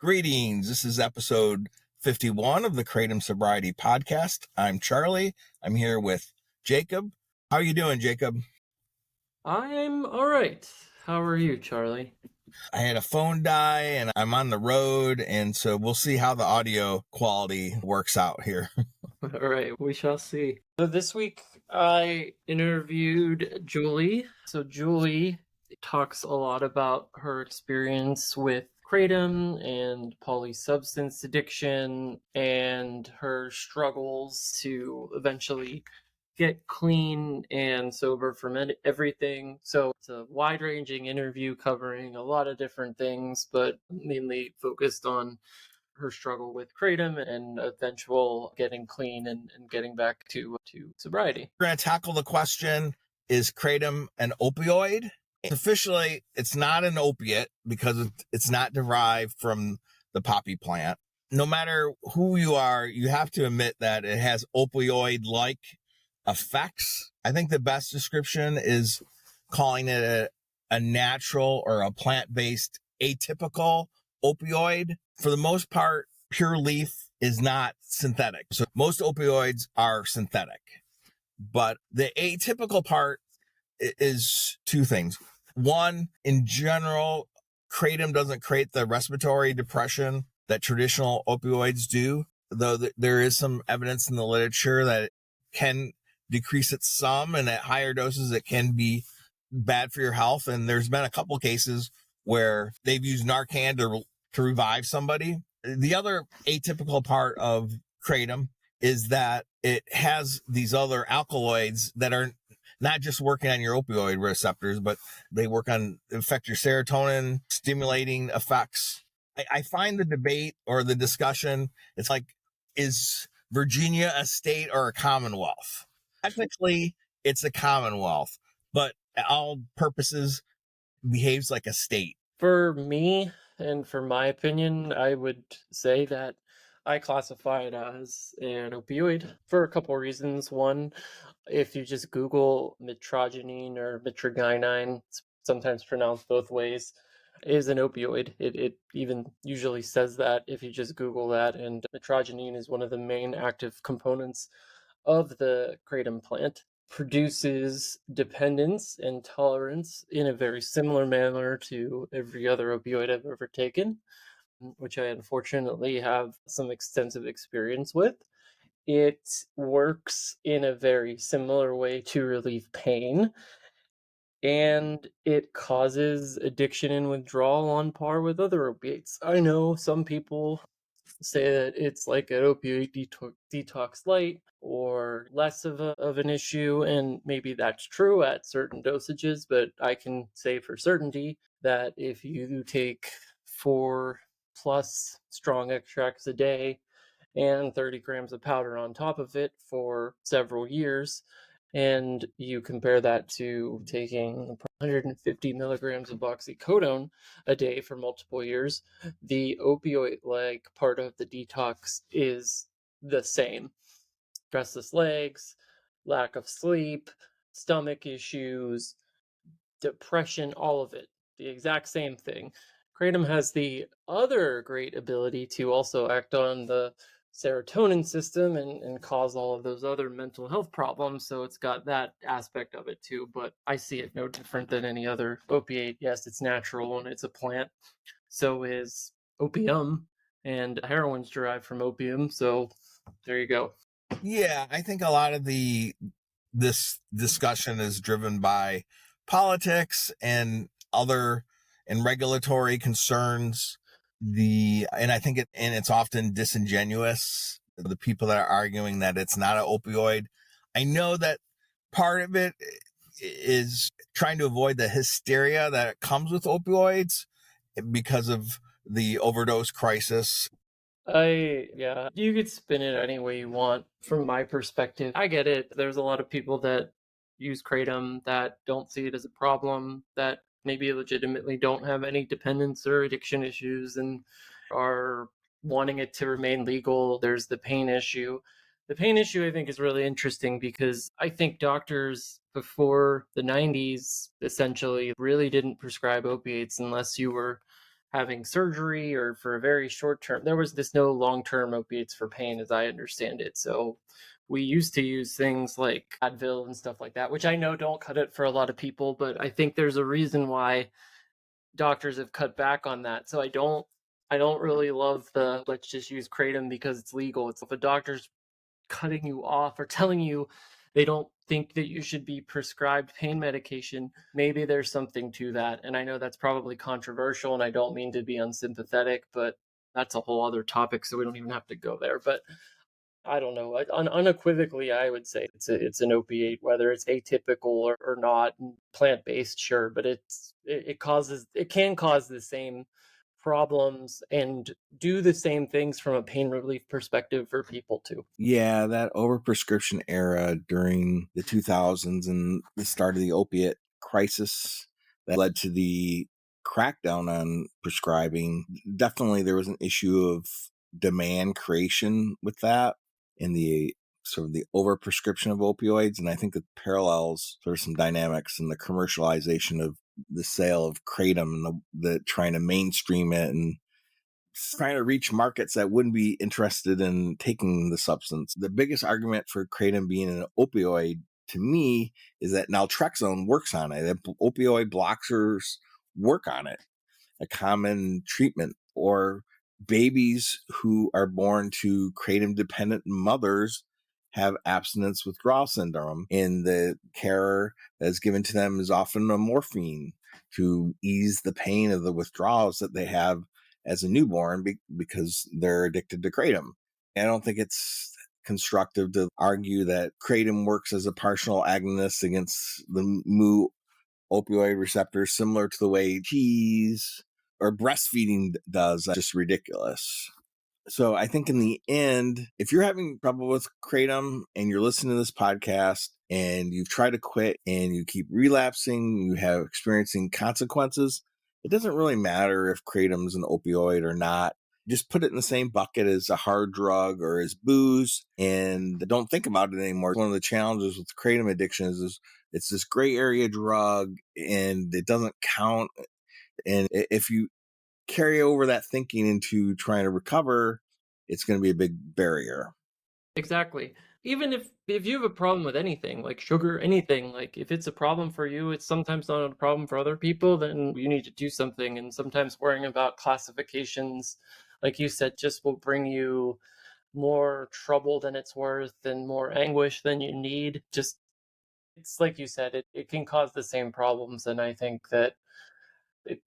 Greetings. This is episode 51 of the Kratom Sobriety Podcast. I'm Charlie. I'm here with Jacob. How are you doing, Jacob? I'm all right. How are you, Charlie? I had a phone die and I'm on the road, and so we'll see how the audio quality works out here. All right, we shall see. So this week I interviewed Julie. So Julie talks a lot about her experience with Kratom and polysubstance addiction and her struggles to eventually get clean and sober from everything. So it's a wide-ranging interview covering a lot of different things, but mainly focused on her struggle with Kratom and eventual getting clean and getting back to sobriety. We're going to tackle the question, is Kratom an opioid? Officially, it's not an opiate because it's not derived from the poppy plant. No matter who you are, you have to admit that it has opioid-like effects. I think the best description is calling it a natural or a plant-based atypical opioid. For the most part, pure leaf is not synthetic. So most opioids are synthetic. But the atypical part is two things. One, in general, Kratom doesn't create the respiratory depression that traditional opioids do, though there is some evidence in the literature that it can decrease it some, and at higher doses it can be bad for your health. And there's been a couple cases where they've used Narcan to revive somebody. The other atypical part of Kratom is that it has these other alkaloids that are not just working on your opioid receptors, but they affect your serotonin stimulating effects. I find the debate or the discussion, it's like, is Virginia a state or a commonwealth? Technically, it's a commonwealth, but at all purposes behaves like a state. For me, and for my opinion, I would say that I classify it as an opioid for a couple reasons. One, if you just Google mitragynine or mitragynine, it's sometimes pronounced both ways, is an opioid. It even usually says that if you just Google that, and mitragynine is one of the main active components of the kratom plant. Produces dependence and tolerance in a very similar manner to every other opioid I've ever taken, which I unfortunately have some extensive experience with. It works in a very similar way to relieve pain, and it causes addiction and withdrawal on par with other opiates. I know some people say that it's like an opioid detox light or less of an issue, and maybe that's true at certain dosages, but I can say for certainty that if you take 4+ strong extracts a day and 30 grams of powder on top of it for several years, and you compare that to taking 150 milligrams of oxycodone a day for multiple years, the opioid-like part of the detox is the same. Restless legs, lack of sleep, stomach issues, depression, all of it. The exact same thing. Kratom has the other great ability to also act on the serotonin system and cause all of those other mental health problems. So it's got that aspect of it too. But I see it no different than any other opiate. Yes, it's natural and it's a plant. So is opium, and heroin's derived from opium. So there you go. Yeah, I think a lot of this discussion is driven by politics and regulatory concerns. And I think it's often disingenuous. The people that are arguing that it's not an opioid. I know that part of it is trying to avoid the hysteria that comes with opioids because of the overdose crisis. You could spin it any way you want. From my perspective, I get it. There's a lot of people that use Kratom that don't see it as a problem, that maybe legitimately don't have any dependence or addiction issues and are wanting it to remain legal. There's the pain issue. The pain issue, I think, is really interesting because I think doctors before the 90s essentially really didn't prescribe opiates unless you were having surgery or for a very short term. There was this no long-term opiates for pain as I understand it. So we used to use things like Advil and stuff like that, which I know don't cut it for a lot of people, but I think there's a reason why doctors have cut back on that. So I don't really love the let's just use kratom because it's legal. It's if a doctor's cutting you off or telling you they don't think that you should be prescribed pain medication, maybe there's something to that. And I know that's probably controversial and I don't mean to be unsympathetic, but that's a whole other topic, so we don't even have to go there. But I don't know. Unequivocally, I would say it's an opiate, whether it's atypical or not, plant based, sure, but it can cause the same problems and do the same things from a pain relief perspective for people too. Yeah, that overprescription era during the 2000s and the start of the opiate crisis that led to the crackdown on prescribing. Definitely there was an issue of demand creation with that and the sort of the overprescription of opioids. And I think it parallels sort of some dynamics in the commercialization of the sale of kratom and the trying to mainstream it and trying to reach markets that wouldn't be interested in taking the substance. The biggest argument for kratom being an opioid to me is that naltrexone works on it. That opioid blockers work on it, a common treatment. Or babies who are born to kratom dependent mothers have abstinence withdrawal syndrome, and the care that is given to them is often a morphine to ease the pain of the withdrawals that they have as a newborn because they're addicted to kratom. I don't think it's constructive to argue that kratom works as a partial agonist against the mu opioid receptors, similar to the way cheese or breastfeeding does. That's just ridiculous. So I think in the end, if you're having trouble with kratom and you're listening to this podcast and you've tried to quit and you keep relapsing, you have experiencing consequences, it doesn't really matter if kratom's an opioid or not. Just put it in the same bucket as a hard drug or as booze and don't think about it anymore. One of the challenges with kratom addiction is it's this gray area drug and it doesn't count. And if you carry over that thinking into trying to recover, it's going to be a big barrier. Exactly. Even if you have a problem with anything, like sugar, anything, like if it's a problem for you, it's sometimes not a problem for other people, then you need to do something. And sometimes worrying about classifications, like you said, just will bring you more trouble than it's worth and more anguish than you need. Just it's like you said, it can cause the same problems. And I think that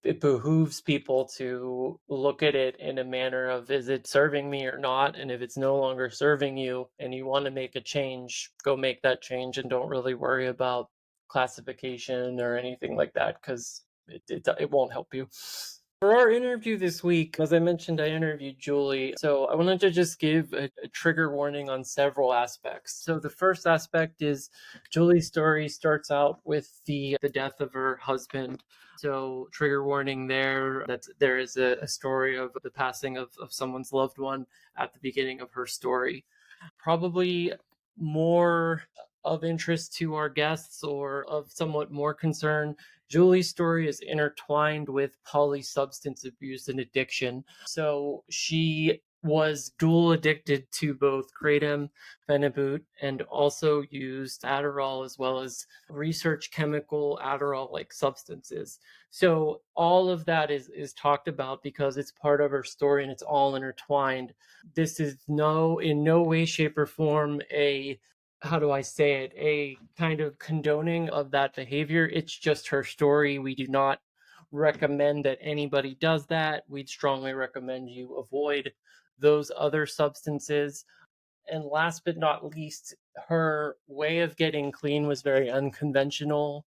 it behooves people to look at it in a manner of, is it serving me or not? And if it's no longer serving you and you want to make a change, go make that change and don't really worry about classification or anything like that, because it won't help you. For our interview this week, as I mentioned, I interviewed Julie. So I wanted to just give a trigger warning on several aspects. So the first aspect is Julie's story starts out with the death of her husband. So trigger warning there, that there is a story of the passing of someone's loved one at the beginning of her story. Probably more of interest to our guests or of somewhat more concern, Julie's story is intertwined with Polly's substance abuse and addiction. So she was dual addicted to both kratom, phenibut, and also used Adderall as well as research chemical Adderall-like substances. So all of that is talked about because it's part of her story and it's all intertwined. This is in no way, shape, or form how do I say it, a kind of condoning of that behavior. It's just her story. We do not recommend that anybody does that. We'd strongly recommend you avoid those other substances. And last but not least, her way of getting clean was very unconventional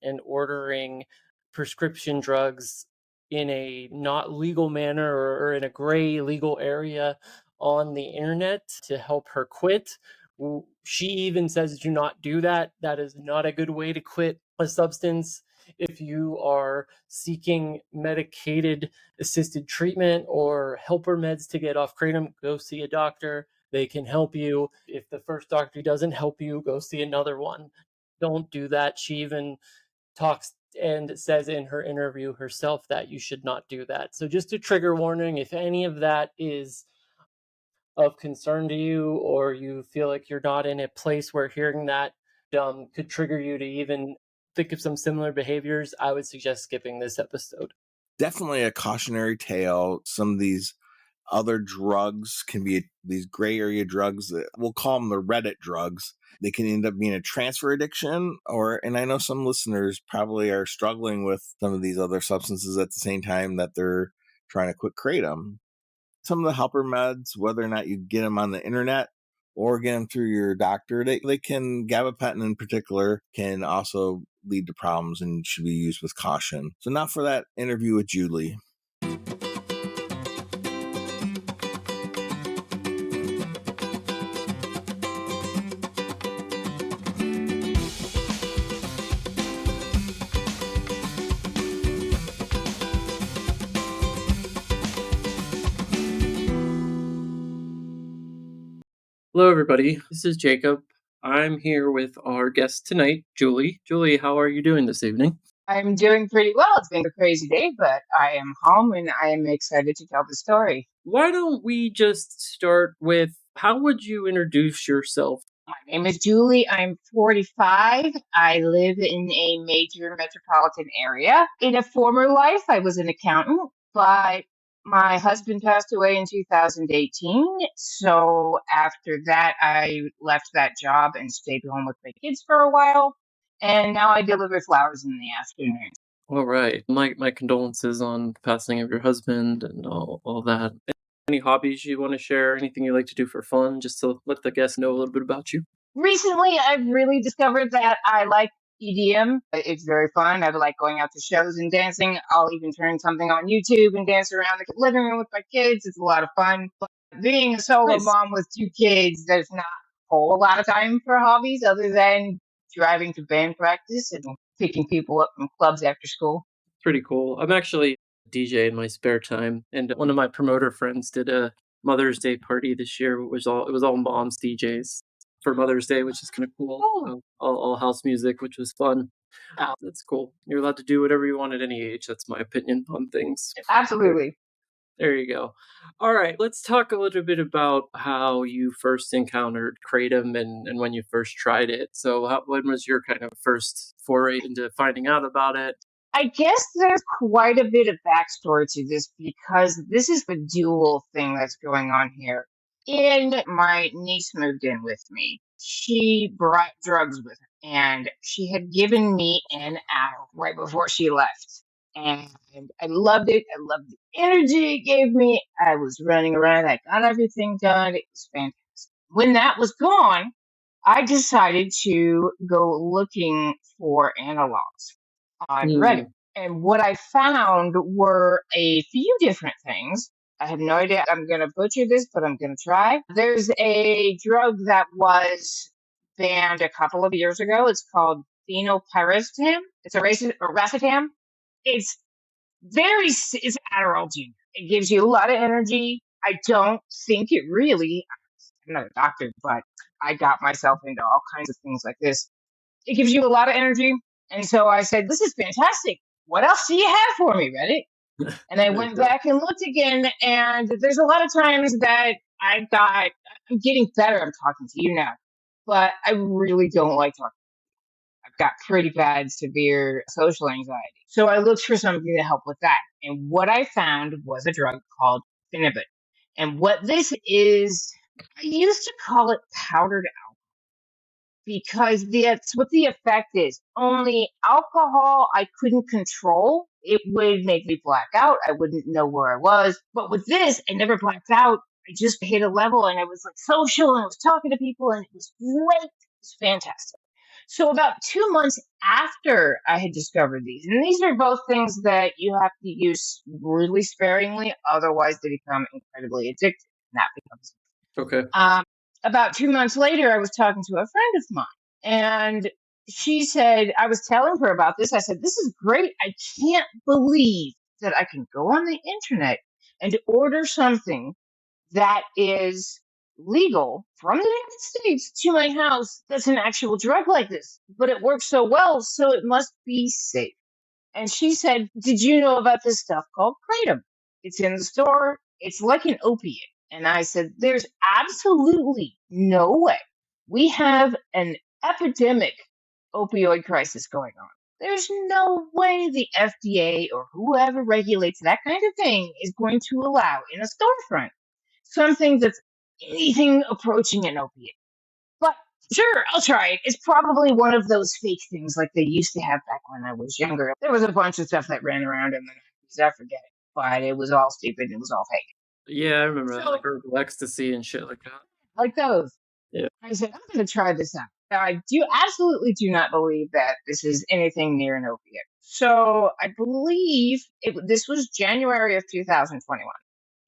and ordering prescription drugs in a not legal manner or in a gray legal area on the internet to help her quit. She even says, do not do that. That is not a good way to quit a substance. If you are seeking medicated assisted treatment or helper meds to get off kratom, go see a doctor. They can help you. If the first doctor doesn't help you, go see another one. Don't do that. She even talks and says in her interview herself that you should not do that. So just a trigger warning, if any of that is of concern to you, or you feel like you're not in a place where hearing that could trigger you to even think of some similar behaviors, I would suggest skipping this episode. Definitely a cautionary tale. Some of these other drugs can be these gray area drugs that we'll call them the Reddit drugs. They can end up being a transfer addiction, and I know some listeners probably are struggling with some of these other substances at the same time that they're trying to quit kratom. Some of the helper meds, whether or not you get them on the internet or get them through your doctor, they can, gabapentin in particular, can also lead to problems and should be used with caution. So not for that interview with Julie. Hello, everybody. This is Jacob. I'm here with our guest tonight, Julie. Julie, how are you doing this evening? I'm doing pretty well. It's been a crazy day, but I am home and I am excited to tell the story. Why don't we just start with, how would you introduce yourself? My name is Julie. I'm 45. I live in a major metropolitan area. In a former life, I was an accountant, but my husband passed away in 2018. So after that, I left that job and stayed home with my kids for a while. And now I deliver flowers in the afternoon. All right. My condolences on the passing of your husband and all that. Any hobbies you want to share? Anything you like to do for fun, just to let the guests know a little bit about you? Recently, I've really discovered that I like EDM. It's very fun. I like going out to shows and dancing. I'll even turn something on YouTube and dance around the living room with my kids. It's a lot of fun. But being a solo Nice. mom with 2 kids, there's not a whole lot of time for hobbies other than driving to band practice and picking people up from clubs after school. Pretty cool. I'm actually a DJ in my spare time, and one of my promoter friends did a Mother's Day party this year. It was all moms DJs for Mother's Day, which is kind of cool. Oh. All house music, which was fun. That's cool. You're allowed to do whatever you want at any age. That's my opinion on things. Absolutely. There you go. All right, let's talk a little bit about how you first encountered kratom and when you first tried it. So when was your kind of first foray into finding out about it? I guess there's quite a bit of backstory to this because this is the dual thing that's going on here. And my niece moved in with me. She brought drugs with her, and she had given me an hour right before she left. And I loved it. I loved the energy it gave me. I was running around. I got everything done. It was fantastic. When that was gone, I decided to go looking for analogs on Reddit. And what I found were a few different things. I have no idea. I'm going to butcher this, but I'm going to try. There's a drug that was banned a couple of years ago. It's called phenylpiracetam. It's a racetam. It's it's Adderall Junior. It gives you a lot of energy. I don't think it really, I'm not a doctor, but I got myself into all kinds of things like this. It gives you a lot of energy. And so I said, this is fantastic. What else do you have for me, Reddit? And I went back and looked again, and there's a lot of times that I thought, I'm getting better. I'm talking to you now, but I really don't like talking. I've got pretty bad, severe social anxiety. So I looked for something to help with that. And what I found was a drug called phenibut. And what this is, I used to call it powdered because that's what the effect is. Only alcohol I couldn't control. It would make me black out. I wouldn't know where I was. But with this, I never blacked out. I just hit a level and I was like social and I was talking to people and it was great. It was fantastic. So about 2 months after I had discovered these, and these are both things that you have to use really sparingly, otherwise they become incredibly addictive. And that becomes okay. About 2 months later, I was talking to a friend of mine, and she said, I was telling her about this. I said, this is great. I can't believe that I can go on the internet and order something that is legal from the United States to my house that's an actual drug like this. But it works so well, so it must be safe. And she said, "Did you know about this stuff called Kratom? It's in the store. It's like an opiate." And I said, "There's absolutely no way. We have an epidemic opioid crisis going on. There's no way the FDA or whoever regulates that kind of thing is going to allow in a storefront something that's anything approaching an opiate. But sure, I'll try it. It's probably one of those fake things like they used to have back when I was younger. There was a bunch of stuff that ran around in the 90s. I forget it. But it was all stupid. It was all fake. Yeah, I remember that, So, like herbal ecstasy and shit like that. like those. Yeah. I said, I'm going to try this out. I absolutely do not believe that this is anything near an opiate. So I believe this was January of 2021.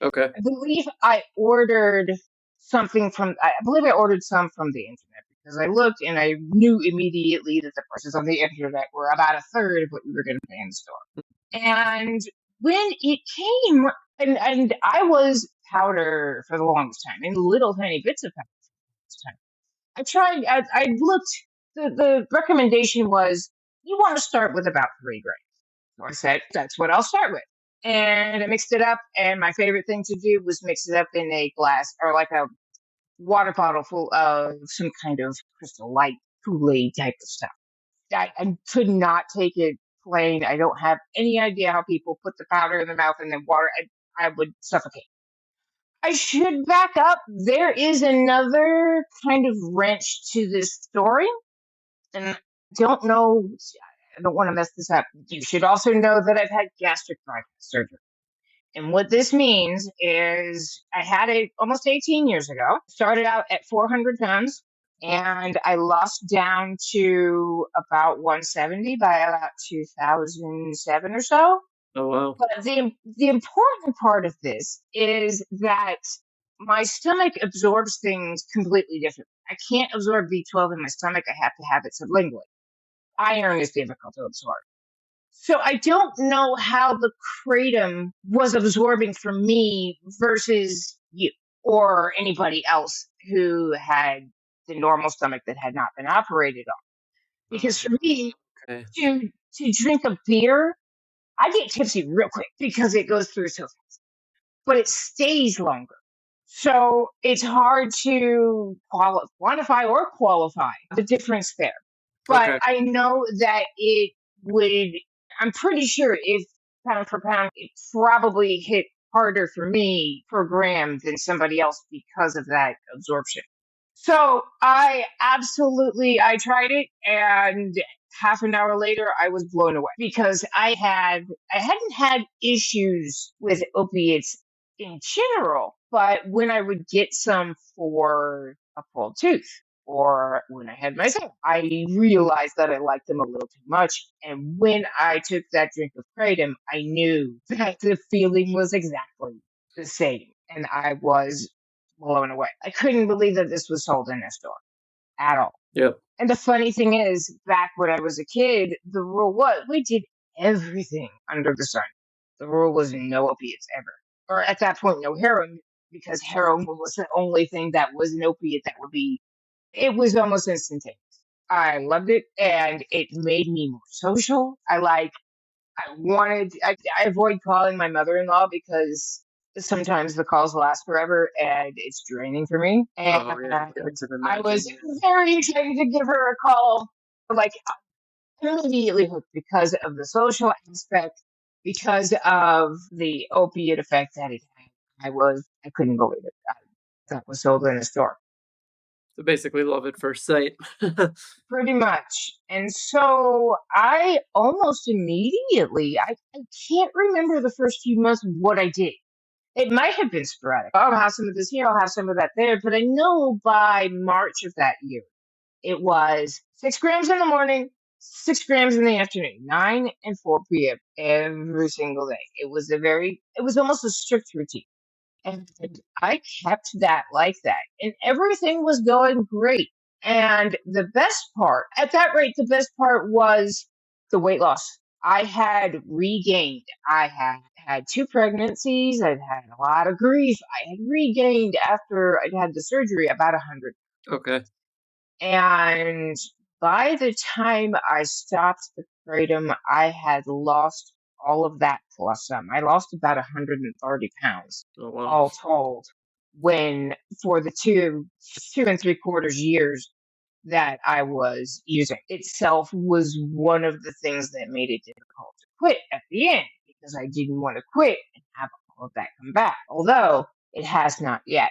Okay. I believe I ordered some from the internet because I looked and I knew immediately that the prices on the internet were about a third of what we were going to pay in the store. And when it came, and I was powder for the longest time, in little tiny bits of powder for the longest time. I looked, the recommendation was you want to start with about 3 grams. So I said, that's what I'll start with. And I mixed it up. And my favorite thing to do was mix it up in a glass or like a water bottle full of some kind of Crystal Light Kool-Aid type of stuff. I could not take it plain. I don't have any idea how people put the powder in their mouth and then water. I would suffocate. I should back up. There is another kind of wrench to this story. And I don't know, I don't want to mess this up. You should also know that I've had gastric bypass surgery. And what this means is I had it almost 18 years ago. Started out at 400 pounds and I lost down to about 170 by about 2007 or so. Oh wow. But the important part of this is that my stomach absorbs things completely different. I can't absorb B12 in my stomach. I have to have it sublingually. Iron is difficult to absorb. So I don't know how the kratom was absorbing from me versus you or anybody else who had the normal stomach that had not been operated on. Because for me, Okay. to drink a beer, I get tipsy real quick because it goes through so fast, but it stays longer. So it's hard to quantify or qualify the difference there. But Okay. I know that it would, I'm pretty sure if pound for pound, it probably hit harder for me per gram than somebody else because of that absorption. So I tried it, and half an hour later I was blown away because I hadn't had issues with opiates in general, but when I would get some for a pulled tooth or when I had myself, I realized that I liked them a little too much. And when I took that drink of kratom, I knew that the feeling was exactly the same, and I was blown away. I couldn't believe that this was sold in a store at all. Yep. And the funny thing is, back when I was a kid, the rule was we did everything under the sun. The rule was no opiates ever. Or at that point, no heroin, because heroin was the only thing that was an opiate that would be, it was almost instantaneous. I loved it, and it made me more social. I avoid calling my mother-in-law because sometimes the calls last forever and it's draining for me. And Oh yeah. I can I was imagine. very excited to give her a call. Like, immediately hooked because of the social aspect, because of the opiate effect that it had. I couldn't believe it. That was sold in a store. So basically, love at first sight. Pretty much. And so I almost immediately, I can't remember the first few months what I did. It might have been sporadic. I'll have some of this here, I'll have some of that there. But I know by March of that year, it was 6 grams in the morning, 6 grams in the afternoon, 9 and 4 p.m. every single day. It was almost a strict routine. And I kept that like that. And everything was going great. And the best part, at that rate, the best part was the weight loss. I had regained. I had 2 pregnancies. I'd had a lot of grief. I had regained after I'd had the surgery about 100. Okay. And by the time I stopped the Kratom, I had lost all of that plus some. I lost about 130 pounds, Oh wow. all told, when for the two and three quarters years that I was using itself was one of the things that made it difficult to quit at the end because I didn't want to quit and have all of that come back. Although it has not yet.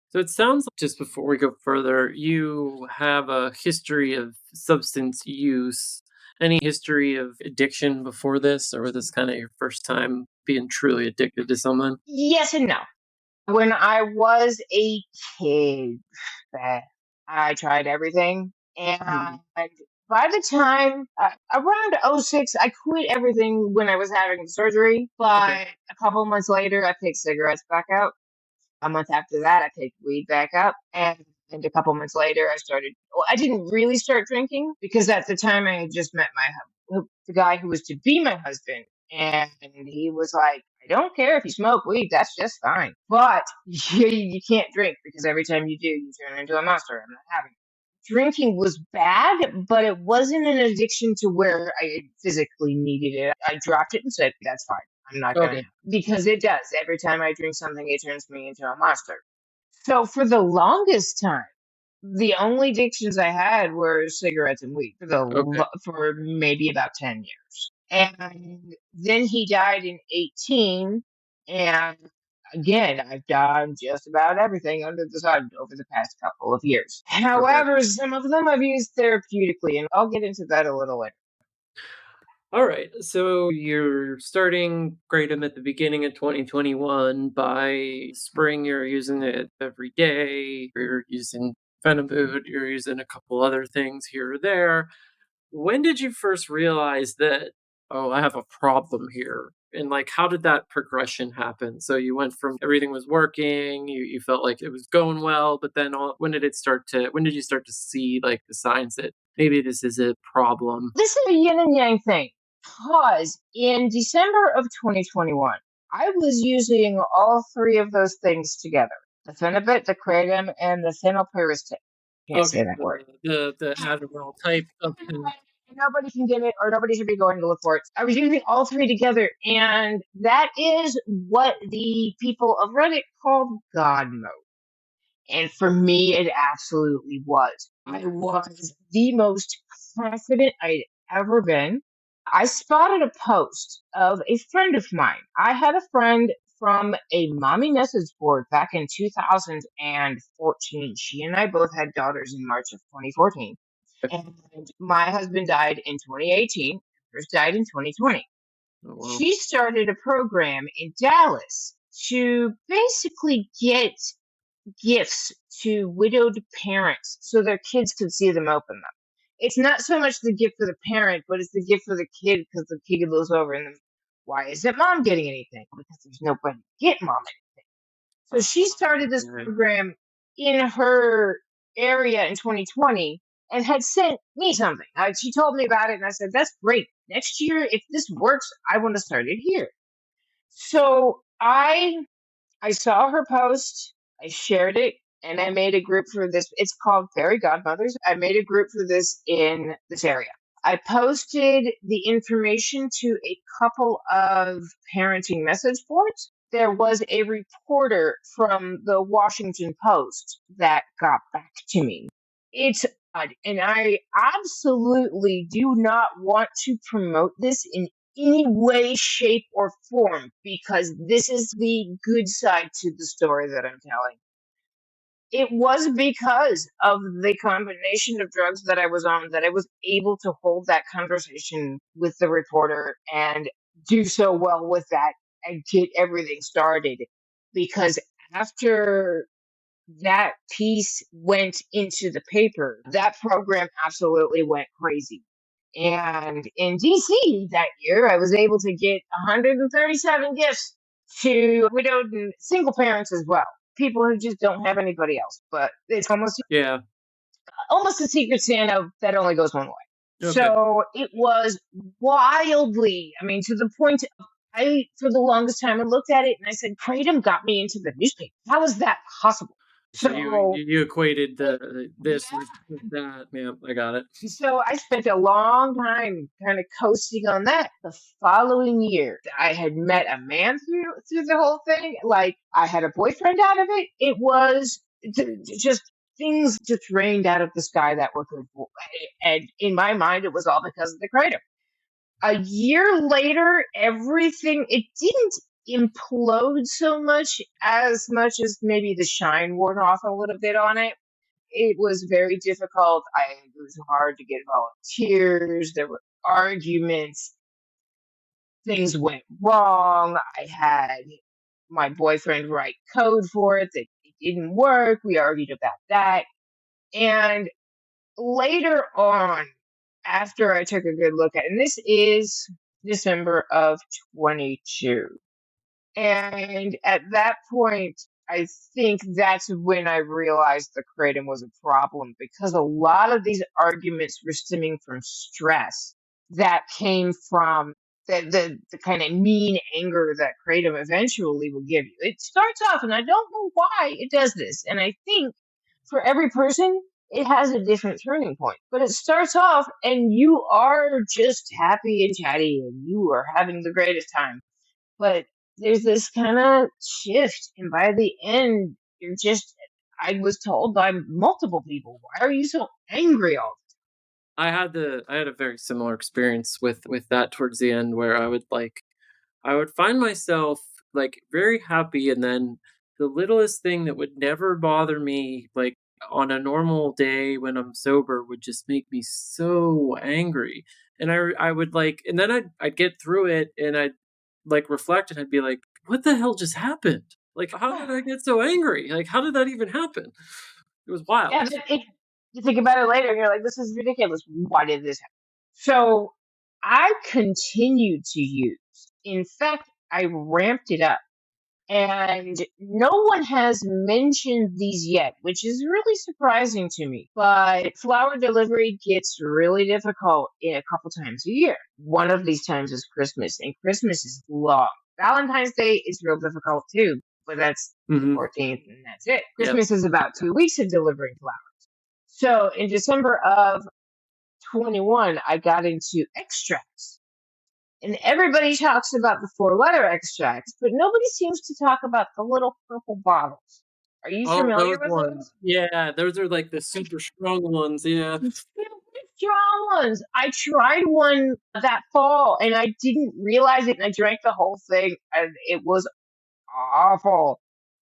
So it sounds like, just before we go further, you have a history of substance use. Any history of addiction before this, or was this kind of your first time being truly addicted to someone? Yes and no. When I was a kid, eh, I tried everything. And by the time around '06, I quit everything when I was having surgery. But a couple months later, I picked cigarettes back up. A month after that, I picked weed back up. And a couple months later, well, I didn't really start drinking because at the time I had just met the guy who was to be my husband. And he was like, I don't care if you smoke weed, that's just fine. But you can't drink because every time you do, you turn into a monster. I'm not having it. Drinking was bad, but it wasn't an addiction to where I physically needed it. I dropped it and said, that's fine. I'm not going to, because it does. Every time I drink something, it turns me into a monster. So for the longest time, the only addictions I had were cigarettes and weed for maybe about 10 years. And then he died in 18. And again, I've done just about everything under the sun over the past couple of years. However, some of them I've used therapeutically, and I'll get into that a little later. All right, so you're starting Kratom at the beginning of 2021. By spring, you're using it every day. You're using phenibut. You're using a couple other things here or there. When did you first realize that, oh, I have a problem here? And like, how did that progression happen? So you went from everything was working, you felt like it was going well, but then when did you start to see like the signs that maybe this is a problem? This is a yin and yang thing because in December of 2021, I was using all three of those things together: the phenibut, the kratom, and the phenylpyristic. Can't say that word. The Adderall type of Nobody can get it, or nobody should be going to look for it. I was using all three together, and that is what the people of Reddit called God mode. And for me, it absolutely was. I was the most confident I'd ever been. I spotted a post of a friend of mine. I had a friend from a mommy message board back in 2014. She and I both had daughters in March of 2014. And my husband died in 2018. Hers died in 2020. Oh, wow. She started a program in Dallas to basically get gifts to widowed parents so their kids could see them open them. It's not so much the gift for the parent, but it's the gift for the kid because the kid looks over and why isn't mom getting anything? Because there's nobody to get mom anything. So she started this program in her area in 2020 and had sent me something. She told me about it and I said, that's great. Next year, if this works, I want to start it here. So I saw her post, I shared it, and I made a group for this. It's called Fairy Godmothers. I made a group for this in this area. I posted the information to a couple of parenting message boards. There was a reporter from the Washington Post that got back to me. It's odd, and I absolutely do not want to promote this in any way, shape, or form because this is the good side to the story that I'm telling. It was because of the combination of drugs that I was on that I was able to hold that conversation with the reporter and do so well with that and get everything started. Because after that piece went into the paper, that program absolutely went crazy. And in DC that year, I was able to get 137 gifts to widowed and single parents as well. People who just don't have anybody else. But it's almost a secret Santa that only goes one way. Okay. So it was wildly, to the point for the longest time, I looked at it and I said, Kratom got me into the newspaper. How is that possible? So So you equated this with that. Yeah, I got it. So I spent a long time kind of coasting on that. The following year, I had met a man through the whole thing. Like I had a boyfriend out of it. It was just things just rained out of the sky that were good. And in my mind, it was all because of the Kratom. A year later, everything it didn't implode so much as maybe the shine wore off a little bit on it. It was very difficult. It was hard to get volunteers. There were arguments. Things went wrong. I had my boyfriend write code for it that it didn't work. We argued about that. And later on, after I took a good look at it, and this is December of 22. And at that point, I think that's when I realized the kratom was a problem because a lot of these arguments were stemming from stress that came from the kind of mean anger that kratom eventually will give you. It starts off, and I don't know why it does this, and I think for every person, it has a different turning point. But it starts off, and you are just happy and chatty, and you are having the greatest time, but there's this kind of shift, and by the end, you're just. I was told by multiple people, "Why are you so angry all?" I had a very similar experience with that towards the end where I would find myself like very happy, and then the littlest thing that would never bother me like on a normal day when I'm sober would just make me so angry. And I would like, and then I'd get through it and I'd like reflect and I'd be like, what the hell just happened? Like, how did I get so angry? Like, how did that even happen? It was wild. Yeah, but you think about it later, and you're like, "This is ridiculous. Why did this happen?" So I continued to use. In fact, I ramped it up. And no one has mentioned these yet, which is really surprising to me. But flower delivery gets really difficult in a couple times a year. One of these times is Christmas, and Christmas is long. Valentine's Day is real difficult too, but that's the Hmm. 14th, and that's it. Yep. Christmas is about 2 weeks of delivering flowers. So in December of 21, I got into extracts. And everybody talks about the four-letter extracts, but nobody seems to talk about the little purple bottles. Are you Oh, familiar those with ones. those? Yeah, those are like the super strong ones. Yeah. The super strong ones. I tried one that fall and I didn't realize it, and I drank the whole thing, and it was awful.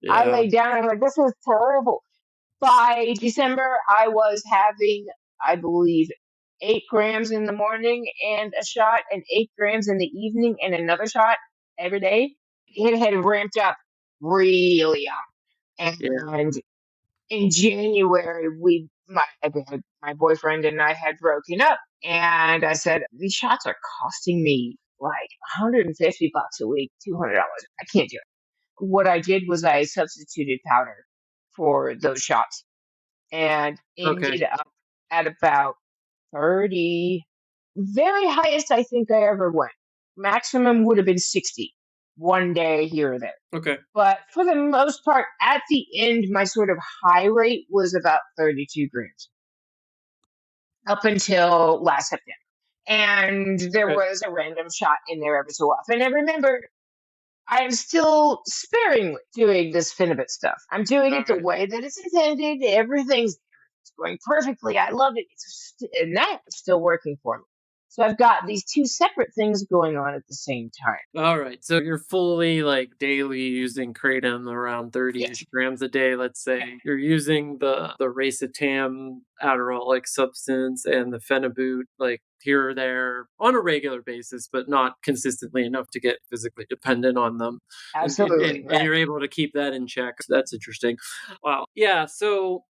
I Yeah. lay down and I'm like, this is terrible. By December, I was having, I believe, 8 grams in the morning and a shot, and 8 grams in the evening and another shot every day. It had ramped up really high. Yeah. And in January, my boyfriend and I had broken up, and I said, these shots are costing me like $150 a week, $200. I can't do it. What I did was I substituted powder for those shots and Okay. ended up at about 30. Very highest I think I ever went. Maximum would have been 60 one day here or there. Okay. But for the most part, at the end, my sort of high rate was about 32 grams up until last September. And there Okay. was a random shot in there every so often. And remember, I am still sparingly doing this phenibut stuff. I'm doing All it the right. way that it's intended. Everything's going perfectly. I love it. And that's still working for me. So I've got these two separate things going on at the same time. All right. So you're fully like daily using kratom around 30-ish Yes. grams a day, let's say. You're using the racetam Adderall-like substance and the phenibut like here or there on a regular basis, but not consistently enough to get physically dependent on them. Absolutely. And Right. you're able to keep that in check. That's interesting. Wow. Yeah. So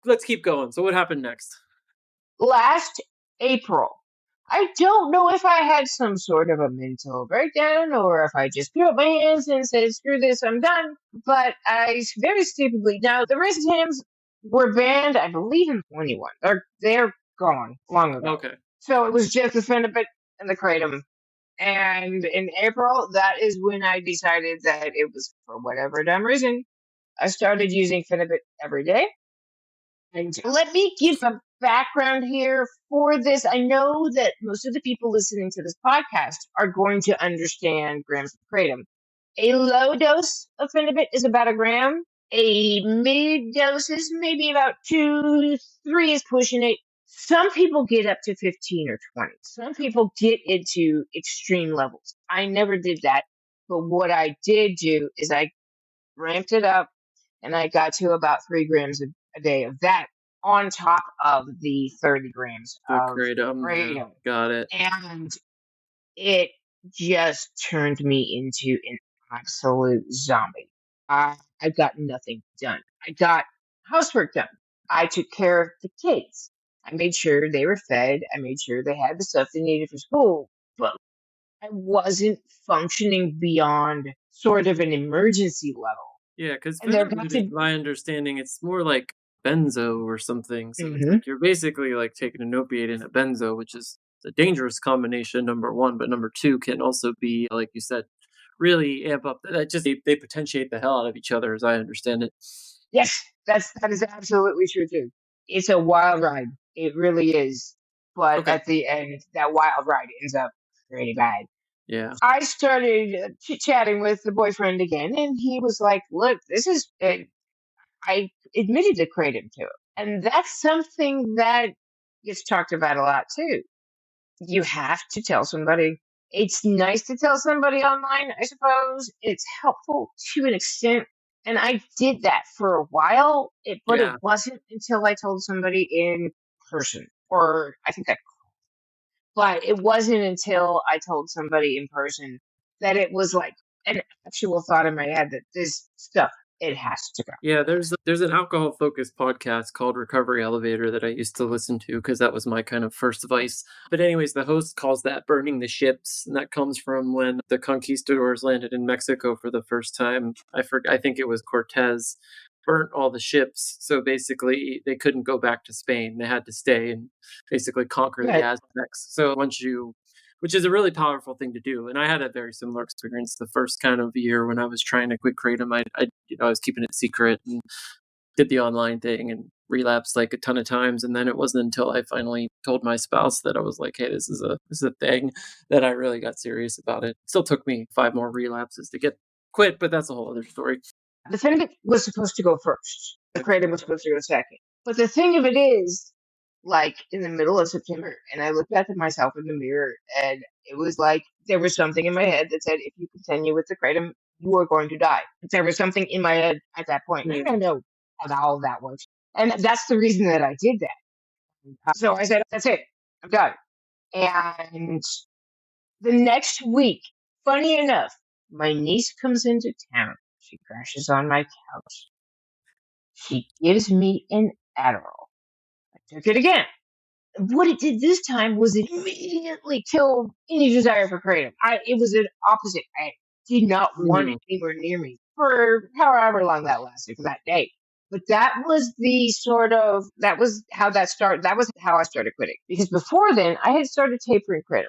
let's keep going. So what happened next? Last April, I don't know if I had some sort of a mental breakdown or if I just threw up my hands and said, screw this, I'm done. But I very stupidly, now the Racetams were banned, I believe, in 21. They're gone long ago. Okay. So it was just the phenibut and the kratom. And in April, that is when I decided that it was, for whatever dumb reason, I started using phenibut every day. And let me give some background here for this. I know that most of the people listening to this podcast are going to understand grams of kratom. A low dose of phenibut is about a gram. A mid dose is maybe about 2-3 is pushing it. Some people get up to 15 or 20. Some people get into extreme levels. I never did that. But what I did do is I ramped it up and I got to about 3 grams a day of that on top of the 30 grams The of kratom. Yeah, kratom. got it. And it just turned me into an absolute zombie. I got nothing done. I got housework done. I took care of the kids. I made sure they were fed. I made sure they had the stuff they needed for school. But I wasn't functioning beyond sort of an emergency level. Yeah, because And there got phenibut, to is my understanding, it's more like benzo or something. So it's Mhm. like you're basically like taking an opiate and a benzo, which is a dangerous combination, number one. But number two can also be, like you said, really amp up. That just they potentiate the hell out of each other, as I understand it. Yes, that is absolutely true too. It's a wild ride. It really is. But Okay. at the end, that wild ride ends up pretty bad. Yeah. I started chit chatting with the boyfriend again, and he was like, "Look, this is." I admitted to kratom to him, and that's something that gets talked about a lot too. You have to tell somebody. It's nice to tell somebody online, I suppose. It's helpful to an extent. And I did that for a while, but it Yeah. wasn't until I told somebody in person, or I think but it wasn't until I told somebody in person that it was like an actual thought in my head that this stuff, it has to go. Yeah, there's an alcohol focused podcast called Recovery Elevator that I used to listen to because that was my kind of first vice. But anyways, the host calls that burning the ships, and that comes from when the conquistadors landed in Mexico for the first time. I think it was Cortez burnt all the ships, so basically they couldn't go back to Spain. They had to stay and basically conquer the Right. Aztecs. So which is a really powerful thing to do. And I had a very similar experience the first kind of year when I was trying to quit kratom. I was keeping it secret and did the online thing and relapsed like a ton of times. And then it wasn't until I finally told my spouse that I was like, "Hey, this is a thing," that I really got serious about it. Still took me 5 more relapses to get quit, but that's a whole other story. The phenibut was supposed to go first. The kratom was supposed to go second. But the thing of it is, like in the middle of September, and I looked back at myself in the mirror, and it was like there was something in my head that said, if you continue with the kratom, you are going to die. There was something in my head at that point. And I don't know how all of that works. And that's the reason that I did that. So I said, that's it. I'm done. And the next week, funny enough, my niece comes into town. She crashes on my couch. She gives me an Adderall. I took it again. What it did this time was it immediately killed any desire for kratom. It was an opposite. I did not want it anywhere near me for however long that lasted for that day. But that was that was how that started. That was how I started quitting. Because before then, I had started tapering kratom.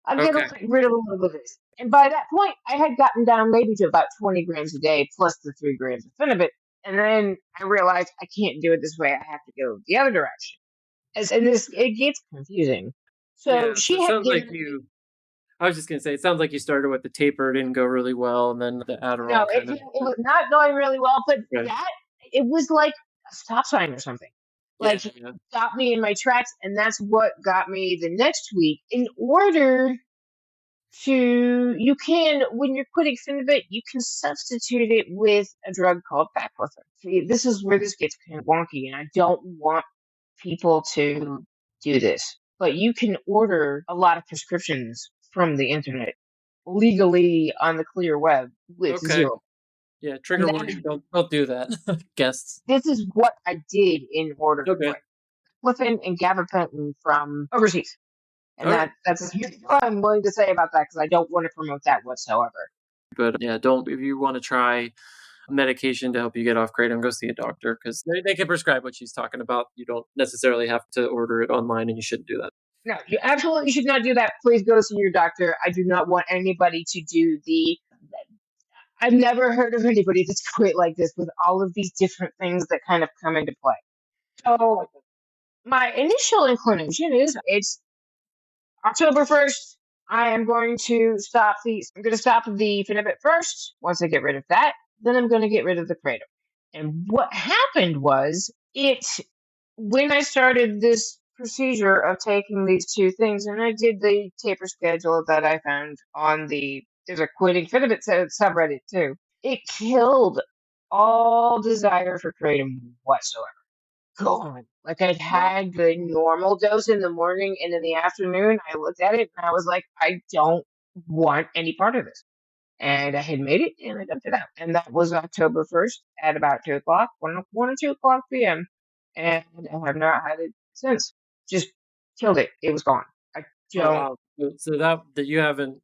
I'd get rid of a little bit of this. And by that point, I had gotten down maybe to about 20 grams a day plus the 3 grams of phenibut. And then I realized I can't do it this way. I have to go the other direction. And it gets confusing. So Yeah, she so it had sounds like given I was just gonna say, it sounds like you started with the taper, didn't go really well, and then the no, Adderall it kind of. was not going really well, but Okay. it was like a stop sign or something. Like Yeah. stopped me in my tracks, and that's what got me the next week. In order when you're quitting phenibut, you can substitute it with a drug called baclofen. See, this is where this gets kind of wonky, and I don't want people to do this. But you can order a lot of prescriptions from the internet legally on the clear web with Okay. zero. Yeah, trigger warning. Don't do that, guests. This is what I did in order to Okay. quit. Baclofen and gabapentin from overseas. And Alright. that's what I'm willing to say about that because I don't want to promote that whatsoever. But yeah, don't if you want to try a medication to help you get off kratom, go see a doctor because they can prescribe what she's talking about. You don't necessarily have to order it online, and you shouldn't do that. No, you absolutely should not do that. Please go see your doctor. I do not want anybody to do I've never heard of anybody that's quit like this with all of these different things that kind of come into play. So my initial inclination is it's October 1st. I'm going to stop the phenibut first. Once I get rid of that, then I'm going to get rid of the kratom. And what happened was when I started this procedure of taking these two things, and I did the taper schedule that I found on there's a quitting phenibut subreddit too. It killed all desire for kratom whatsoever. Gone. Like I'd had the normal dose in the morning, and in the afternoon, I looked at it and I was like, I don't want any part of this. And I had made it, and I dumped it out. And that was October 1st at about 2 o'clock, 1 or 2 o'clock p.m. And I have not had it since. Just killed it. It was gone. I Oh don't. wow! So that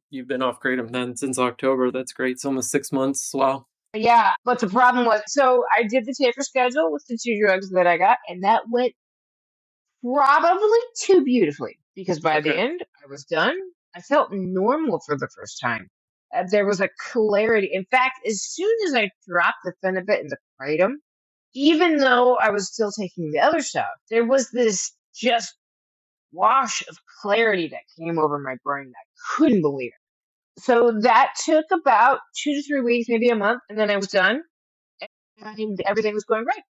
you've been off kratom then since October. That's great. It's almost 6 months. Wow. Yeah, but the problem was, so I did the taper schedule with the two drugs that I got, and that went probably too beautifully because by the Okay. end I was done. I felt normal for the first time. There was a clarity. In fact, as soon as I dropped the phenibut and the kratom, even though I was still taking the other stuff, there was this just wash of clarity that came over my brain. I couldn't believe it. So that took about 2 to 3 weeks, maybe a month, and then I was done. And everything was going great.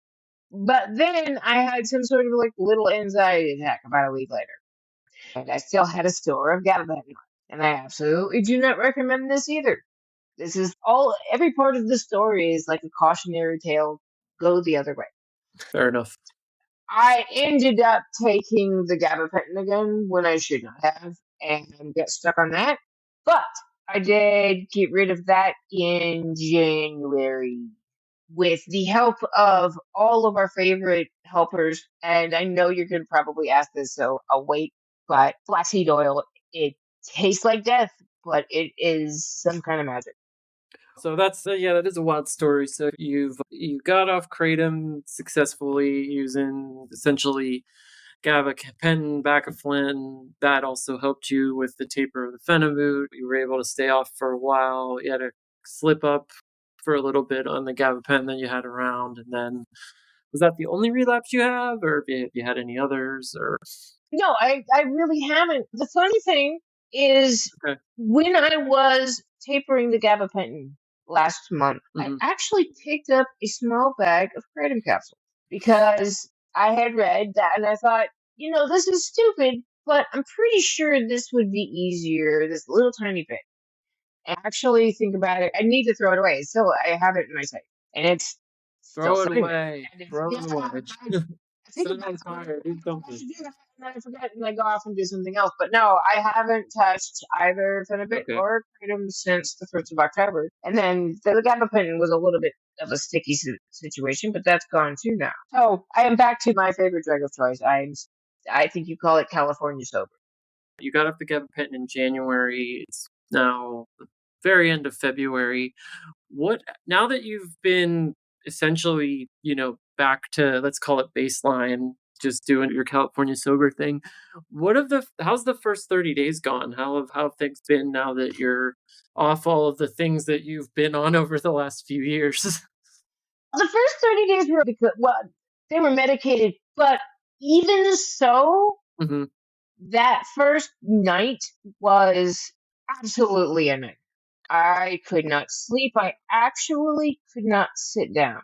But then I had some sort of like little anxiety attack about a week later. And I still had a store of gabapentin. And I absolutely do not recommend this either. This is every part of the story is like a cautionary tale. Go the other way. Fair enough. I ended up taking the gabapentin again when I should not have and get stuck on that. But I did get rid of that in January with the help of all of our favorite helpers. And I know you're going to probably ask this, so I'll wait. But flaxseed oil, it tastes like death, but it is some kind of magic. So that's that is a wild story. So you got off kratom successfully using essentially gabapentin, bacaflin. That also helped you with the taper of the phenibut. You were able to stay off for a while. You had a slip up for a little bit on the gabapentin that you had around, and then was that the only relapse you have, or have you had any others? Or No, I really haven't. The funny thing is, okay. when I was tapering the gabapentin last month, I actually picked up a small bag of kratom capsules because I had read that and I thought, this is stupid, but I'm pretty sure this would be easier, this little tiny bit. And actually think about it. I need to throw it away. Still, I have it in my safe, and it's still Throw it sitting there. away. And Throw it away. I think Set it about on it, fire. Do I something. should do that, and then I forget, and I go off and do something else. But no, I haven't touched either phenibut Okay. or kratom since the 1st of October. And then the gabapentin was a little bit of a sticky situation, but that's gone too now. So I am back to my favorite drug of choice. I think you call it California sober. You got off the gabapentin in January. It's now the very end of February. Now that you've been essentially, back to, let's call it baseline, just doing your California sober thing, how's the first 30 days gone? How have things been now that you're off all of the things that you've been on over the last few years? The first 30 days were they were medicated, but even so, Mm-hmm. that first night was absolutely a night. I could not sleep. I actually could not sit down.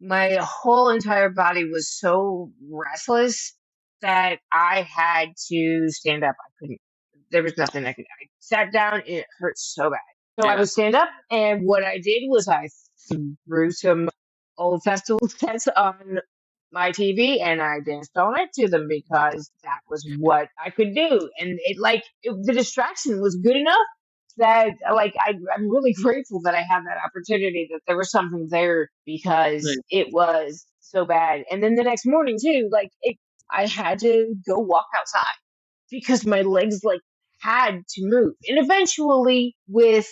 My whole entire body was so restless that I had to stand up. I couldn't. There was nothing I could. I sat down and it hurt so bad. So I Yeah. would stand up, and what I did was I threw some old festival sets on my TV and I danced all night to them because that was what I could do. And the distraction was good enough that I'm really grateful that I had that opportunity, that there was something there because Nice. it was so bad. And then the next morning too, I had to go walk outside because my legs had to move. And eventually with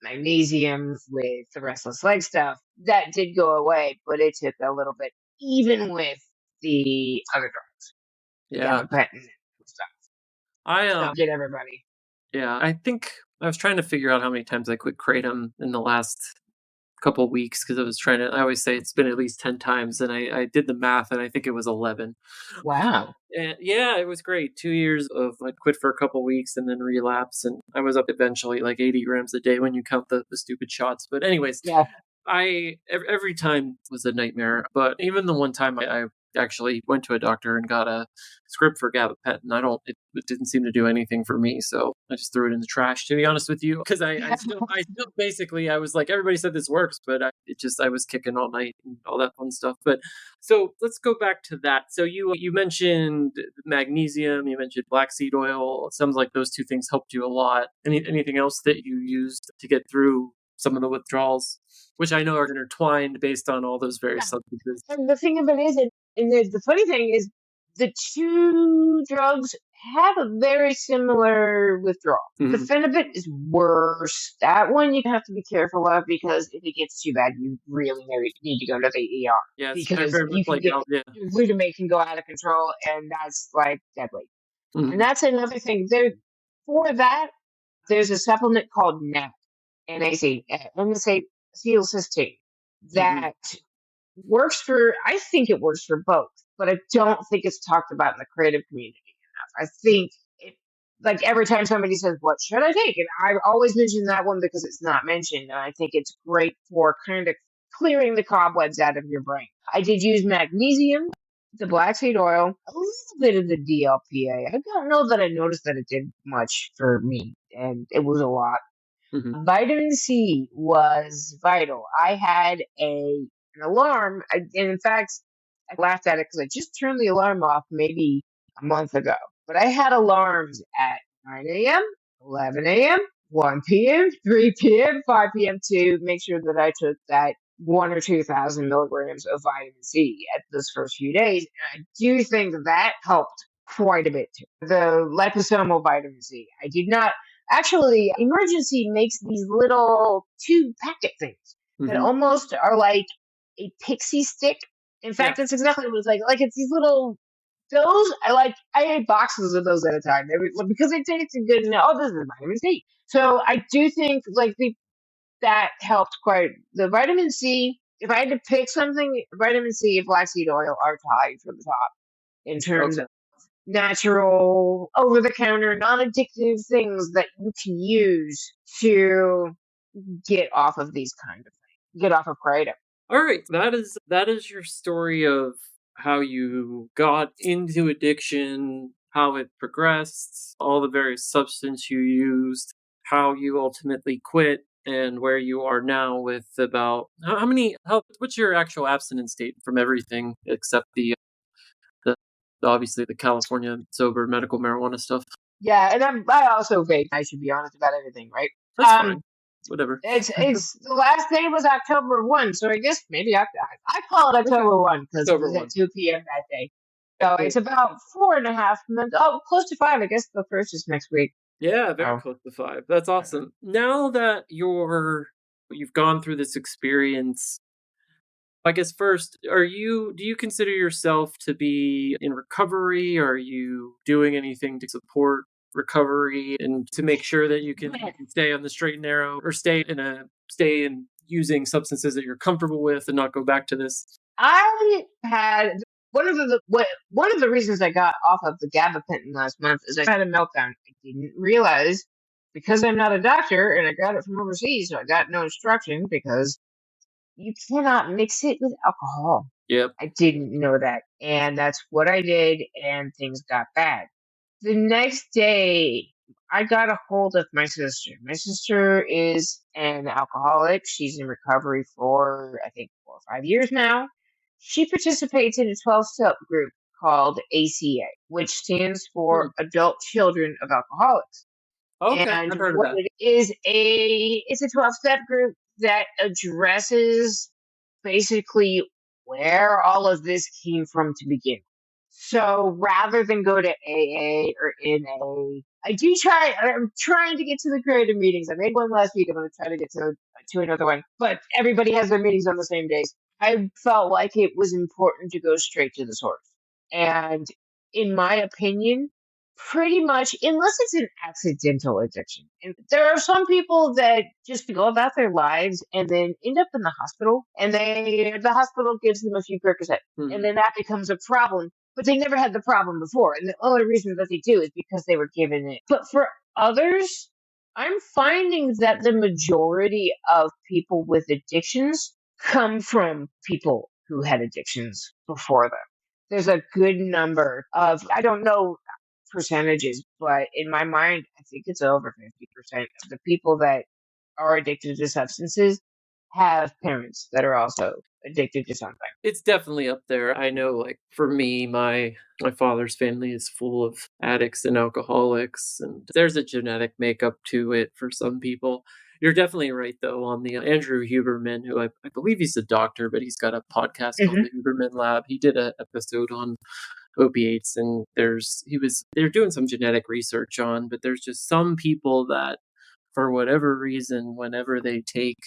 magnesium, with the restless leg stuff, that did go away, but it took a little bit, even with the other drugs, the Yeah. gabapentin and stuff. So get everybody. Yeah, I think I was trying to figure out how many times I quit kratom in the last couple weeks because I always say it's been at least 10 times, and I did the math, and I think it was 11. Wow. And yeah, it was great. 2 years of I quit for a couple weeks and then relapse, and I was up eventually like 80 grams a day when you count the stupid shots. But anyways, Yeah. every time was a nightmare. But even the one time I actually went to a doctor and got a script for gabapentin, it didn't seem to do anything for me, so I just threw it in the trash, to be honest with you, because I still basically, I was like, everybody said this works, but I was kicking all night and all that fun stuff. But so let's go back to that. So you mentioned magnesium, you mentioned black seed oil. It sounds like those two things helped you a lot. Anything else that you used to get through some of the withdrawals, which I know are intertwined based on all those various substances? And the thing of it is, and the funny thing is, the two drugs have a very similar withdrawal. The phenibut is worse. That one you have to be careful of, because if it gets too bad, you really need to go to the ER. Yeah, Because you can get your glutamate can go out of control, and that's like deadly. And that's another thing. For that, there's a supplement called NAC, N-A-C-ethyl-cysteine, that works for, I think it works for both, but I don't think it's talked about in the creative community enough. I think like every time somebody says, what should I take? And I always mention that one because it's not mentioned. And I think it's great for kind of clearing the cobwebs out of your brain. I did use magnesium, the black seed oil, a little bit of the DLPA. I don't know that I noticed that it did much for me, and it was a lot. Vitamin C was vital. I had an alarm, and in fact, I laughed at it because I just turned the alarm off maybe a month ago. But I had alarms at 9 a.m., 11 a.m., 1 p.m., 3 p.m., 5 p.m. to make sure that I took that 1,000 or 2,000 milligrams of vitamin C at those first few days. And I do think that helped quite a bit too. The liposomal vitamin C. I did not. Actually, Emergency makes these little tube packet things that almost are like a pixie stick. In fact, that's exactly what it's like. Like, it's these little, those, I ate boxes of those at a time because they tasted good. And this is vitamin C. So I do think that helped quite. The vitamin C, if I had to pick something, vitamin C and black seed oil are tied for the top in terms of natural, over-the-counter, non-addictive things that you can use to get off of these kind of things, get off of Kratom. All right, that is your story of how you got into addiction, how it progressed, all the various substances you used, how you ultimately quit, and where you are now with about what's your actual abstinence date from everything except the obviously the California sober medical marijuana stuff. Yeah, and I also vape. I should be honest about everything, right? That's fine. Whatever. It's the last day was October 1, so I guess maybe I call it October 1 because it was at 2 p.m. that day. So it's about 4.5 months. Oh, close to 5. I guess the first is next week. Yeah, very close to 5. That's awesome. Now that you've gone through this experience, I guess first, do you consider yourself to be in recovery? Are you doing anything to support recovery and to make sure that you can stay on the straight and narrow, or stay in using substances that you're comfortable with and not go back to this? I had one of the reasons I got off of the gabapentin last month is I had a meltdown. I didn't realize, because I'm not a doctor and I got it from overseas, so I got no instruction because you cannot mix it with alcohol. Yep. I didn't know that. And that's what I did, and things got bad. The next day, I got a hold of my sister. My sister is an alcoholic. She's in recovery for, I think, 4 or 5 years now. She participates in a 12-step group called ACA, which stands for Adult Children of Alcoholics. Okay, and I've heard of that. it is it's a 12-step group that addresses basically where all of this came from to begin. So rather than go to AA or NA, I'm trying to get to the creative meetings. I made one last week. I'm going to try to get to another one. But everybody has their meetings on the same days. I felt like it was important to go straight to the source. And in my opinion, Pretty much, unless it's an accidental addiction. And there are some people that just go about their lives and then end up in the hospital, and the hospital gives them a few Percocet, and then that becomes a problem. But they never had the problem before, and the only reason that they do is because they were given it. But for others, I'm finding that the majority of people with addictions come from people who had addictions before them. There's a good number of, I don't know percentages, but in my mind, I think it's over 50% of the people that are addicted to substances have parents that are also addicted to something. It's definitely up there. I know, like, for me, my father's family is full of addicts and alcoholics, and there's a genetic makeup to it for some people. You're definitely right, though, on the Andrew Huberman, who I believe he's a doctor, but he's got a podcast called the Huberman Lab. He did an episode on opiates, and they're doing some genetic research on, but there's just some people that, for whatever reason, whenever they take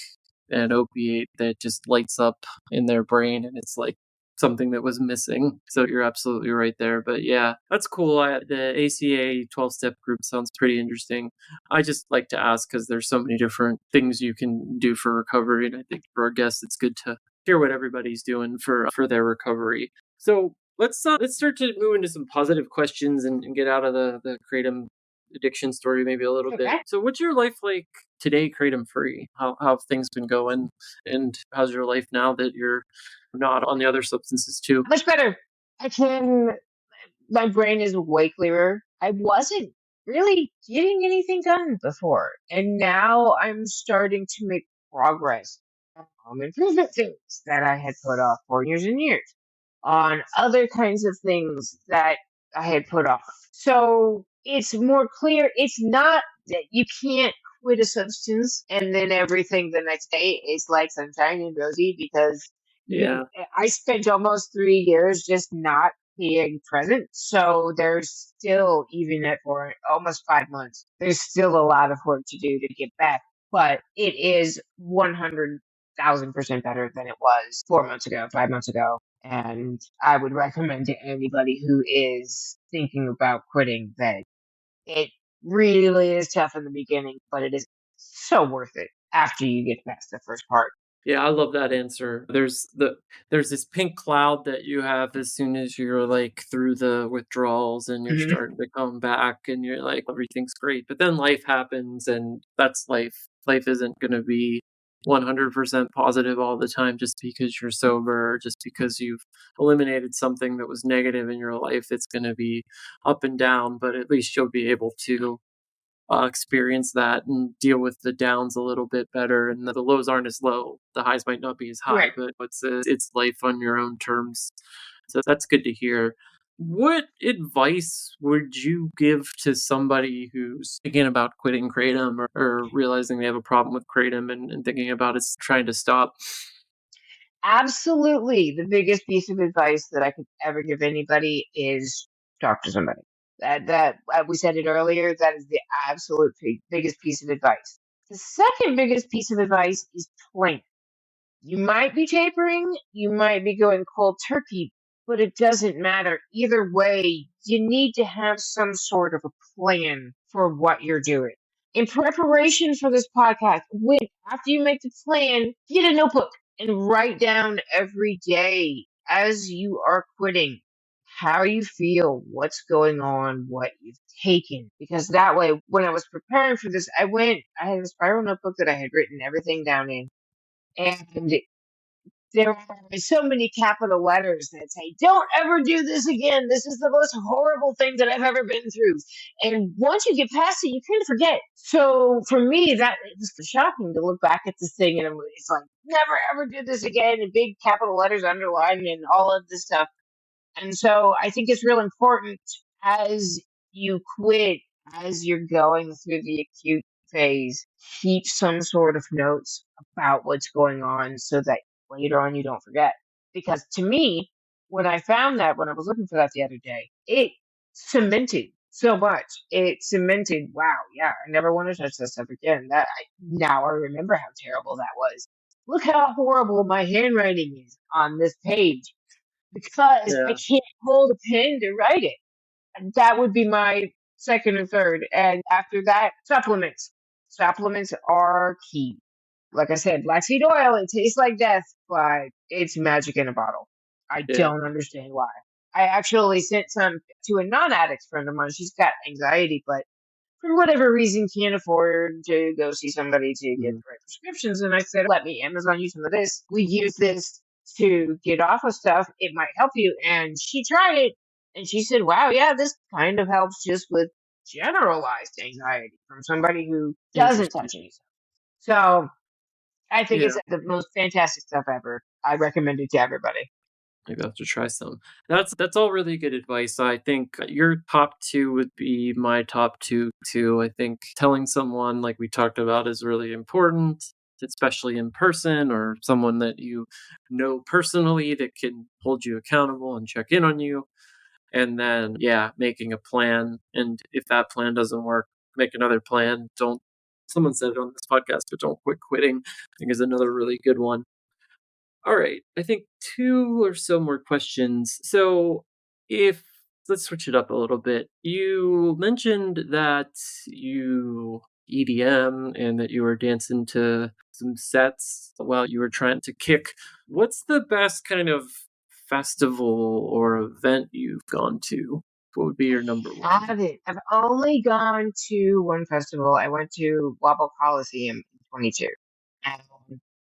an opiate, that just lights up in their brain, and it's like something that was missing. So you're absolutely right there. But yeah, that's cool. The ACA 12-step group sounds pretty interesting. I just like to ask because there's so many different things you can do for recovery, and I think for our guests, it's good to hear what everybody's doing for their recovery. So let's start to move into some positive questions and get out of the Kratom addiction story maybe a little bit. So what's your life like today, Kratom free? How have things been going, and how's your life now that you're not on the other substances too? Much better. My brain is way clearer. I wasn't really getting anything done before, and now I'm starting to make progress on home improvement things that I had put off for years and years, on other kinds of things that I had put off. So it's more clear. It's not that you can't quit a substance and then everything the next day is like sunshine and rosy, because I spent almost 3 years just not being present. So there's still, even at for almost 5 months, there's still a lot of work to do to get back. But it is 100,000% better than it was 4 months ago, 5 months ago. And I would recommend to anybody who is thinking about quitting that it really is tough in the beginning, but it is so worth it after you get past the first part. Yeah, I love that answer. There's this pink cloud that you have as soon as you're like through the withdrawals and you're starting to come back, and you're like, everything's great. But then life happens, and that's life. Life isn't going to be 100% positive all the time just because you're sober, or just because you've eliminated something that was negative in your life. It's going to be up and down, but at least you'll be able to experience that and deal with the downs a little bit better, and the lows aren't as low. The highs might not be as high, but it's life on your own terms. So that's good to hear. What advice would you give to somebody who's thinking about quitting Kratom, or realizing they have a problem with Kratom and thinking about it, trying to stop? Absolutely. The biggest piece of advice that I could ever give anybody is talk to somebody. That we said it earlier, that is the absolute biggest piece of advice. The second biggest piece of advice is plan. You might be tapering, you might be going cold turkey, but it doesn't matter. Either way, you need to have some sort of a plan for what you're doing. In preparation for this podcast, after you make the plan, get a notebook and write down every day as you are quitting how you feel, what's going on, what you've taken. Because that way, when I was preparing for this, I had a spiral notebook that I had written everything down in. And there are so many capital letters that say, don't ever do this again. This is the most horrible thing that I've ever been through. And once you get past it, you kind of forget. So for me, that it was shocking to look back at this thing, and it's like, never ever do this again, in big capital letters underlined and all of this stuff. And so I think it's real important as you quit, as you're going through the acute phase, keep some sort of notes about what's going on so that later on you don't forget. Because to me, when I found that, when I was looking for that the other day, it cemented so much. It cemented, wow, yeah, I never want to touch this stuff again. Now I remember how terrible that was. Look how horrible my handwriting is on this page, because I can't hold a pen to write it. And that would be my second and third. And after that, supplements. Supplements are key. Like I said, black seed oil, it tastes like death, but it's magic in a bottle. I Yeah. don't understand why. I actually sent some to a non-addict friend of mine. She's got anxiety, but for whatever reason can't afford to go see somebody to get the right prescriptions. And I said, let me Amazon you some of this. We use this to get off of stuff. It might help you. And she tried it and she said, wow, yeah, this kind of helps just with generalized anxiety from somebody who doesn't Interesting. touch anything. So I think Yeah. it's the most fantastic stuff ever. I recommend it to everybody. Maybe I'll have to try some. That's all really good advice. I think your top two would be my top two too. I think telling someone, like we talked about, is really important, especially in person or someone that you know personally that can hold you accountable and check in on you. And then, yeah, making a plan. And if that plan doesn't work, make another plan. Someone said it on this podcast, but don't quit quitting, I think is another really good one. All right. I think two or so more questions. So, if let's switch it up a little bit. You mentioned that you EDM and that you were dancing to some sets while you were trying to kick. What's the best kind of festival or event you've gone to? What would be your number one? I've only gone to one festival. I went to Wobble Coliseum in 22. And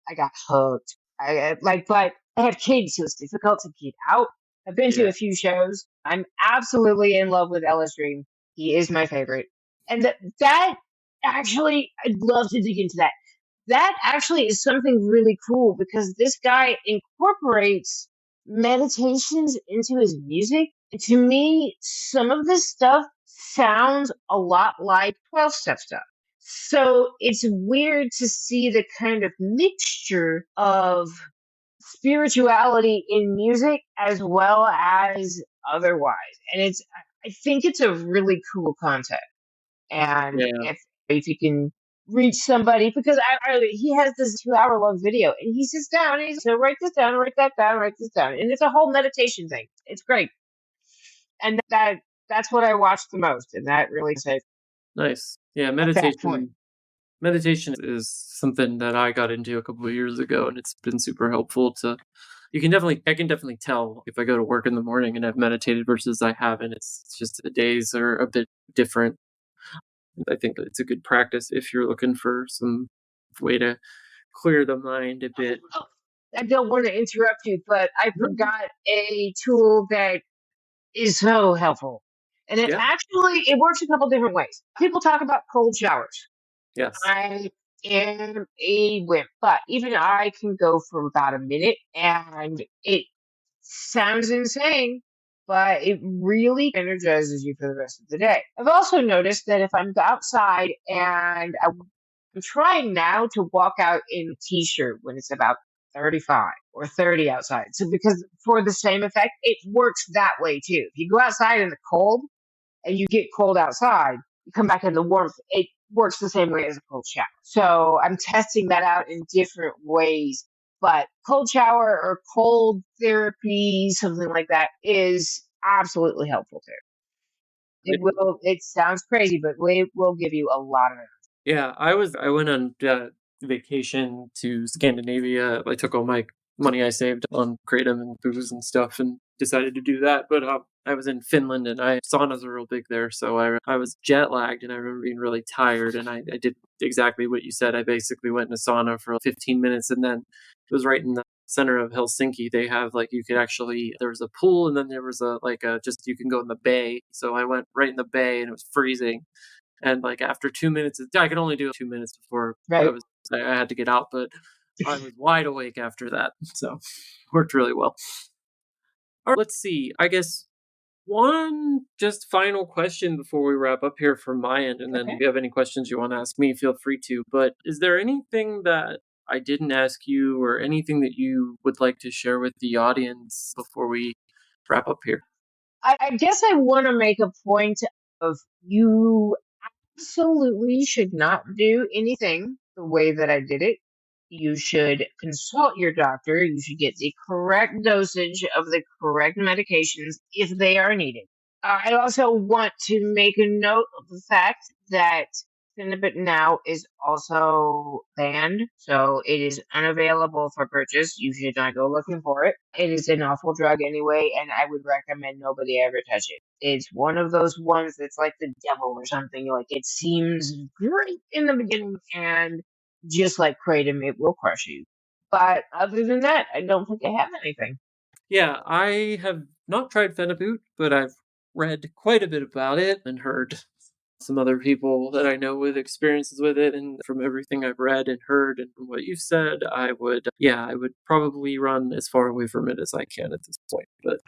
I got hooked. But I have kids, so it's difficult to get out. I've been to Yeah. a few shows. I'm absolutely in love with Ellis Dream. He is my favorite. And that actually, I'd love to dig into that. That actually is something really cool because this guy incorporates meditations into his music. And to me, some of this stuff sounds a lot like 12-step stuff. So it's weird to see the kind of mixture of spirituality in music as well as otherwise. And I think it's a really cool concept. And Yeah. if you can reach somebody, because he has this 2 hour long video and he sits down and he's so write this down, write that down, write this down. And it's a whole meditation thing. It's great. And that's what I watched the most. And that really said Nice. Yeah, at that point. meditation is something that I got into a couple of years ago, and it's been super helpful to I can definitely tell if I go to work in the morning and I've meditated versus I haven't. It's just the days are a bit different. I think it's a good practice if you're looking for some way to clear the mind a bit. Oh, I don't want to interrupt you, but I forgot a tool that is so helpful. And Yeah. it works a couple different ways. People talk about cold showers. Yes. I am a wimp, but even I can go for about a minute and it sounds insane, but it really energizes you for the rest of the day. I've also noticed that if I'm outside and I'm trying now to walk out in a t-shirt when it's about 35 or 30 outside. So because for the same effect, it works that way too. If you go outside in the cold and you get cold outside, you come back in the warmth, it works the same way as a cold shower. So I'm testing that out in different ways. But cold shower or cold therapy, something like that, is absolutely helpful too. It sounds crazy, but it will give you a lot of it. Yeah, I went on vacation to Scandinavia. I took all my money I saved on Kratom and booze and stuff and decided to do that. But I was in Finland and saunas are real big there. So I was jet lagged and I remember being really tired. And I did exactly what you said. I basically went in a sauna for 15 minutes and then it was right in the center of Helsinki. They have there was a pool and then there was just you can go in the bay. So I went right in the bay and it was freezing. And after 2 minutes, I could only do 2 minutes before Right. I had to get out, but I was wide awake after that. So worked really well. All right, let's see. I guess one just final question before we wrap up here from my end. And then Okay. if you have any questions you want to ask me, feel free to. But is there anything that I didn't ask you or anything that you would like to share with the audience before we wrap up here? I guess I want to make a point of you absolutely should not do anything the way that I did it. You should consult your doctor. You should get the correct dosage of the correct medications if they are needed. I also want to make a note of the fact that phenibut now is also banned, so it is unavailable for purchase. You should not go looking for it. It is an awful drug anyway, and I would recommend nobody ever touch it. It's one of those ones that's like the devil or something. Like, it seems great in the beginning, and just like Kratom, it will crush you. But other than that, I don't think I have anything. Yeah, I have not tried phenibut, but I've read quite a bit about it and heard some other people that I know with experiences with it. And from everything I've read and heard and from what you've said, I would probably run as far away from it as I can at this point. But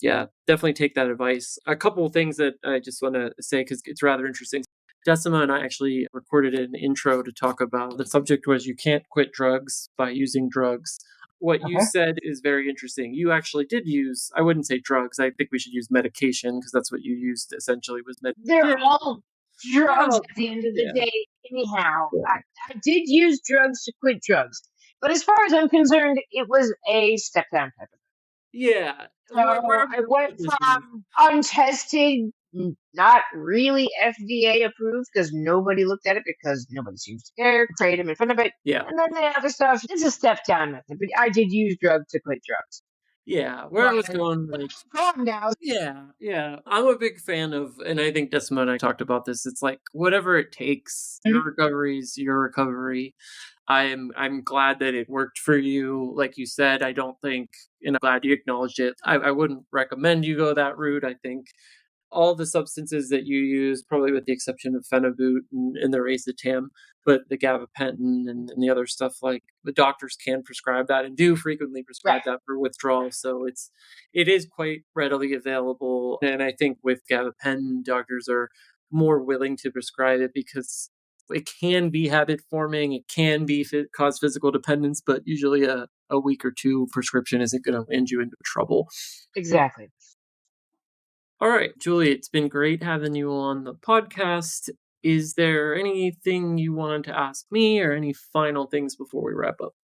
yeah, definitely take that advice. A couple of things that I just want to say, because it's rather interesting. Decima and I actually recorded an intro to talk about the subject was you can't quit drugs by using drugs. What you Okay. said is very interesting. You actually did use, I wouldn't say drugs, I think we should use medication because that's what you used essentially was They're medication. all drugs Oh, at the end of the yeah. day, anyhow. Yeah. I did use drugs to quit drugs, but as far as I'm concerned, it was a step down type of Yeah. thing. So Wherever I went it was used. from untested, not really FDA approved because nobody looked at it because nobody seems to care, kratom in front of it. Yeah. And then the other stuff, it's a step down method, but I did use drugs to quit drugs. Yeah. Where I was But going, like, calm now. yeah. I'm a big fan of, and I think Decima and I talked about this. It's like whatever it takes. Your recovery is your recovery. I'm glad that it worked for you. Like you said, I don't think, and I'm glad you acknowledged it. I wouldn't recommend you go that route. I think all the substances that you use, probably with the exception of phenibut and the racetam, but the gabapentin and the other stuff, like the doctors can prescribe that and do frequently prescribe Right. that for withdrawal. So it is quite readily available. And I think with gabapentin, doctors are more willing to prescribe it because it can be habit forming. It can be cause physical dependence, but usually a week or two prescription isn't going to end you into trouble. Exactly. All right, Julie, it's been great having you on the podcast. Is there anything you wanted to ask me or any final things before we wrap up?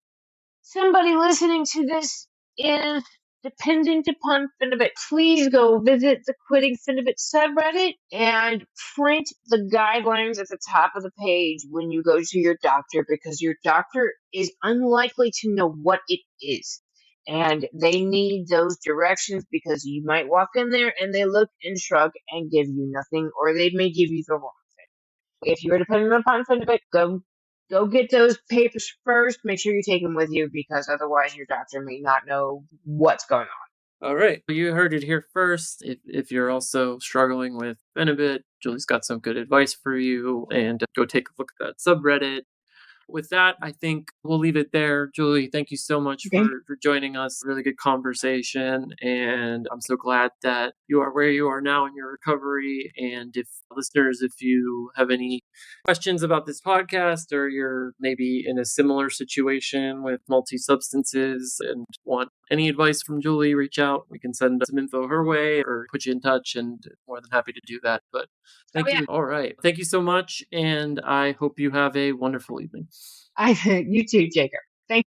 Somebody listening to this is dependent upon phenibut. Please go visit the Quitting Phenibut subreddit and print the guidelines at the top of the page when you go to your doctor because your doctor is unlikely to know what it is. And they need those directions because you might walk in there and they look and shrug and give you nothing, or they may give you the wrong thing. If you're dependent upon phenibut, go get those papers first. Make sure you take them with you because otherwise your doctor may not know what's going on. All right, you heard it here first. If you're also struggling with phenibut, Julie's got some good advice for you, and go take a look at that subreddit. With that, I think we'll leave it there. Julie, thank you so much Okay. for joining us. Really good conversation. And I'm so glad that you are where you are now in your recovery. And if listeners, if you have any questions about this podcast or you're maybe in a similar situation with multi substances and want any advice from Julie, reach out. We can send some info her way or put you in touch, and more than happy to do that. But thank you. All right. Thank you so much. And I hope you have a wonderful evening. You too, Jacob. Thank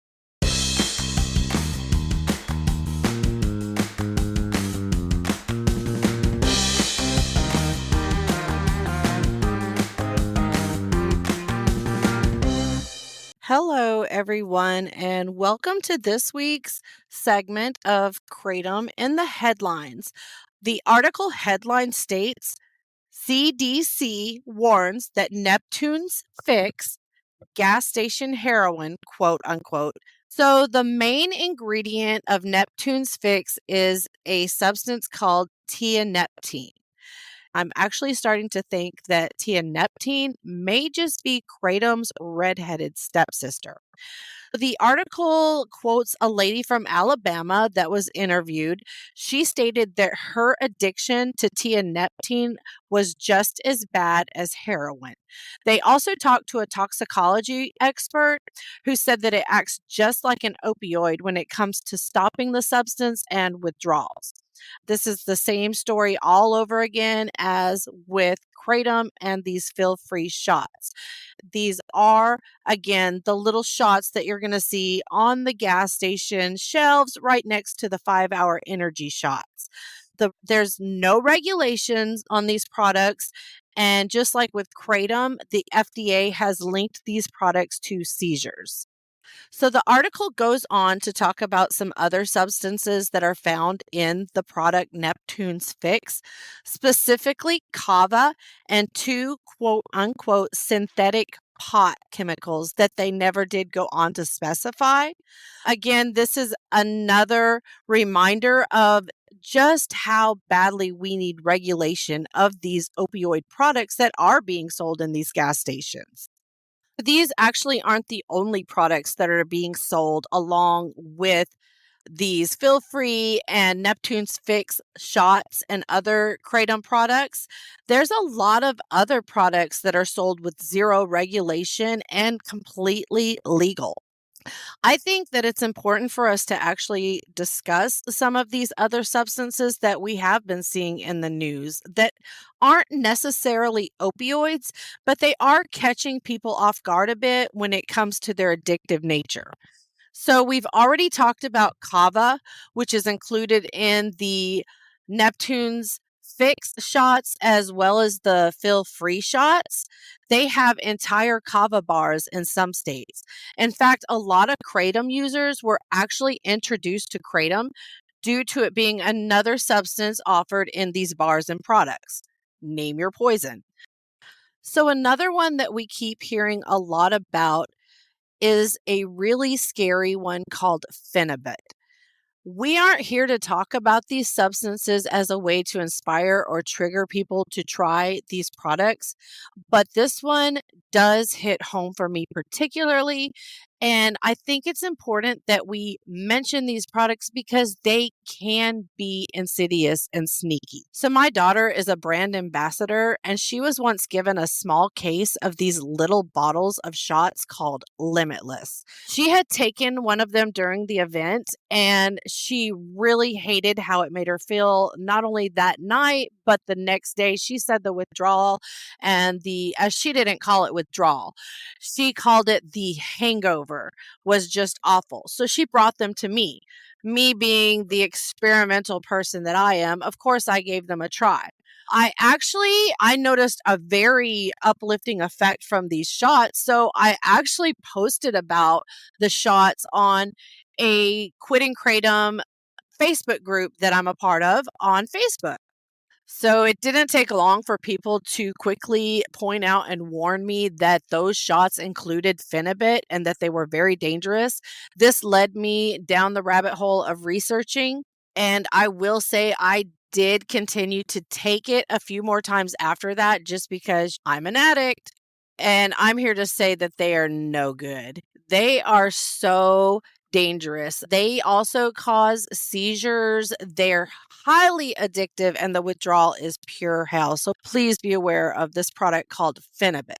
Hello, everyone, and welcome to this week's segment of Kratom in the Headlines. The article headline states CDC warns that Neptune's fix gas station heroin, quote unquote. So, the main ingredient of Neptune's fix is a substance called tianeptine. I'm actually starting to think that tianeptine may just be Kratom's redheaded stepsister. The article quotes a lady from Alabama that was interviewed. She stated that her addiction to tianeptine was just as bad as heroin. They also talked to a toxicology expert who said that it acts just like an opioid when it comes to stopping the substance and withdrawals. This is the same story all over again as with Kratom and these feel-free shots. These are, again, the little shots that you're going to see on the gas station shelves right next to the 5-hour energy shots. There's no regulations on these products. And just like with Kratom, the FDA has linked these products to seizures. So the article goes on to talk about some other substances that are found in the product Neptune's Fix, specifically kava and two quote unquote synthetic pot chemicals that they never did go on to specify. Again, this is another reminder of just how badly we need regulation of these opioid products that are being sold in these gas stations. These actually aren't the only products that are being sold along with these Feel Free and Neptune's Fix shots and other Kratom products. There's a lot of other products that are sold with zero regulation and completely legal. I think that it's important for us to actually discuss some of these other substances that we have been seeing in the news that aren't necessarily opioids, but they are catching people off guard a bit when it comes to their addictive nature. So we've already talked about kava, which is included in the Neptune's Fix shots as well as the Feel Free shots. They have entire kava bars in some states. In fact, a lot of Kratom users were actually introduced to Kratom due to it being another substance offered in these bars and products. Name your poison. So another one that we keep hearing a lot about is a really scary one called phenibut. We aren't here to talk about these substances as a way to inspire or trigger people to try these products, but this one does hit home for me particularly. And I think it's important that we mention these products because they can be insidious and sneaky. So, my daughter is a brand ambassador, and she was once given a small case of these little bottles of shots called Limitless. She had taken one of them during the event, and she really hated how it made her feel, not only that night, but the next day. She said the withdrawal and as she didn't call it withdrawal, she called it the hangover was just awful. So she brought them to me. Me being the experimental person that I am, of course, I gave them a try. I noticed a very uplifting effect from these shots. So I actually posted about the shots on a Quitting Kratom Facebook group that I'm a part of on Facebook. So it didn't take long for people to quickly point out and warn me that those shots included phenibut and that they were very dangerous. This led me down the rabbit hole of researching, and I will say I did continue to take it a few more times after that just because I'm an addict. And I'm here to say that they are no good. They are so dangerous. They also cause seizures. They're highly addictive, and the withdrawal is pure hell. So please be aware of this product called phenibut.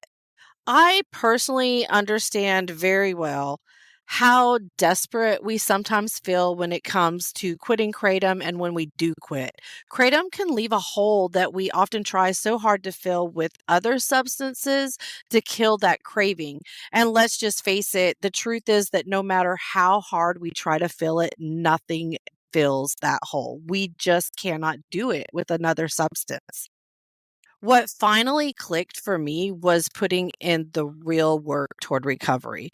I personally understand very well how desperate we sometimes feel when it comes to quitting Kratom and when we do quit. Kratom can leave a hole that we often try so hard to fill with other substances to kill that craving. And let's just face it, the truth is that no matter how hard we try to fill it, nothing fills that hole. We just cannot do it with another substance. What finally clicked for me was putting in the real work toward recovery.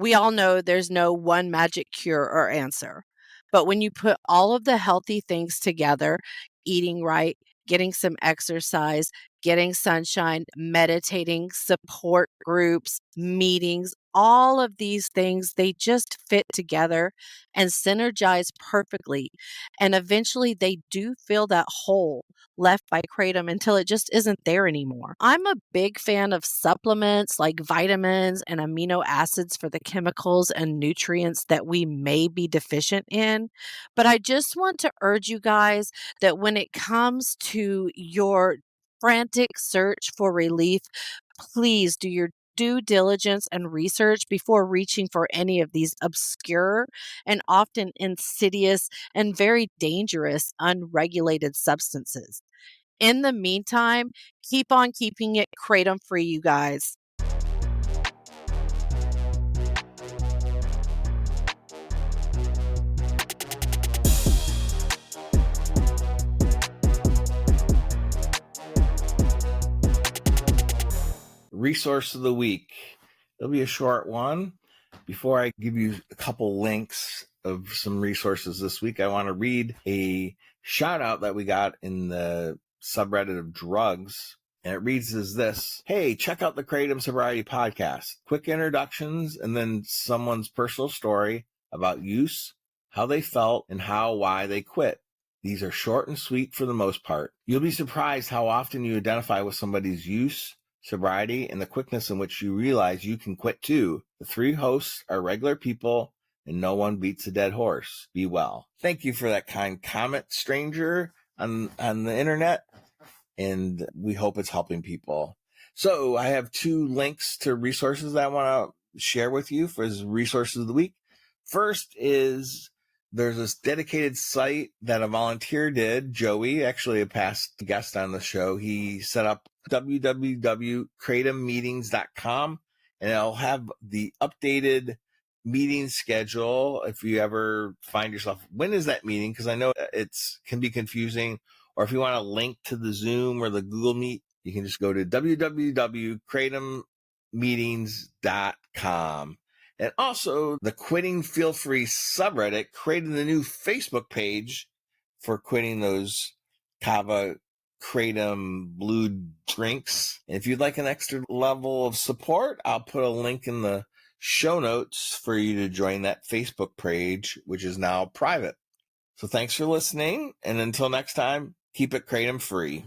We all know there's no one magic cure or answer. But when you put all of the healthy things together, eating right, getting some exercise, getting sunshine, meditating, support groups, meetings, all of these things, they just fit together and synergize perfectly. And eventually they do fill that hole left by Kratom until it just isn't there anymore. I'm a big fan of supplements like vitamins and amino acids for the chemicals and nutrients that we may be deficient in. But I just want to urge you guys that when it comes to your frantic search for relief, please do your due diligence and research before reaching for any of these obscure and often insidious and very dangerous unregulated substances. In the meantime, keep on keeping it kratom free, you guys. resource of the week. It'll be a short one. Before I give you a couple links of some resources this week, I want to read a shout out that we got in the subreddit of drugs. And it reads as this: hey, check out the Kratom Sobriety Podcast. Quick introductions and then someone's personal story about use, how they felt, and why they quit. These are short and sweet for the most part. You'll be surprised how often you identify with somebody's use, sobriety, and the quickness in which you realize you can quit too. The 3 hosts are regular people, and no one beats a dead horse. Be well. Thank you for that kind comment, stranger, on the internet, and we hope it's helping people. So I have 2 links to resources that I want to share with you for as resources of the week. First is there's this dedicated site that a volunteer did, Joey, actually a past guest on the show. He set up www.kratommeetings.com, and it'll have the updated meeting schedule if you ever find yourself, when is that meeting? Because I know it can be confusing. Or if you want a link to the Zoom or the Google Meet, you can just go to www.kratommeetings.com. And also, the Quitting Feel Free subreddit created a new Facebook page for quitting those Kava Kratom blue drinks. And if you'd like an extra level of support, I'll put a link in the show notes for you to join that Facebook page, which is now private. So thanks for listening. And until next time, keep it Kratom free.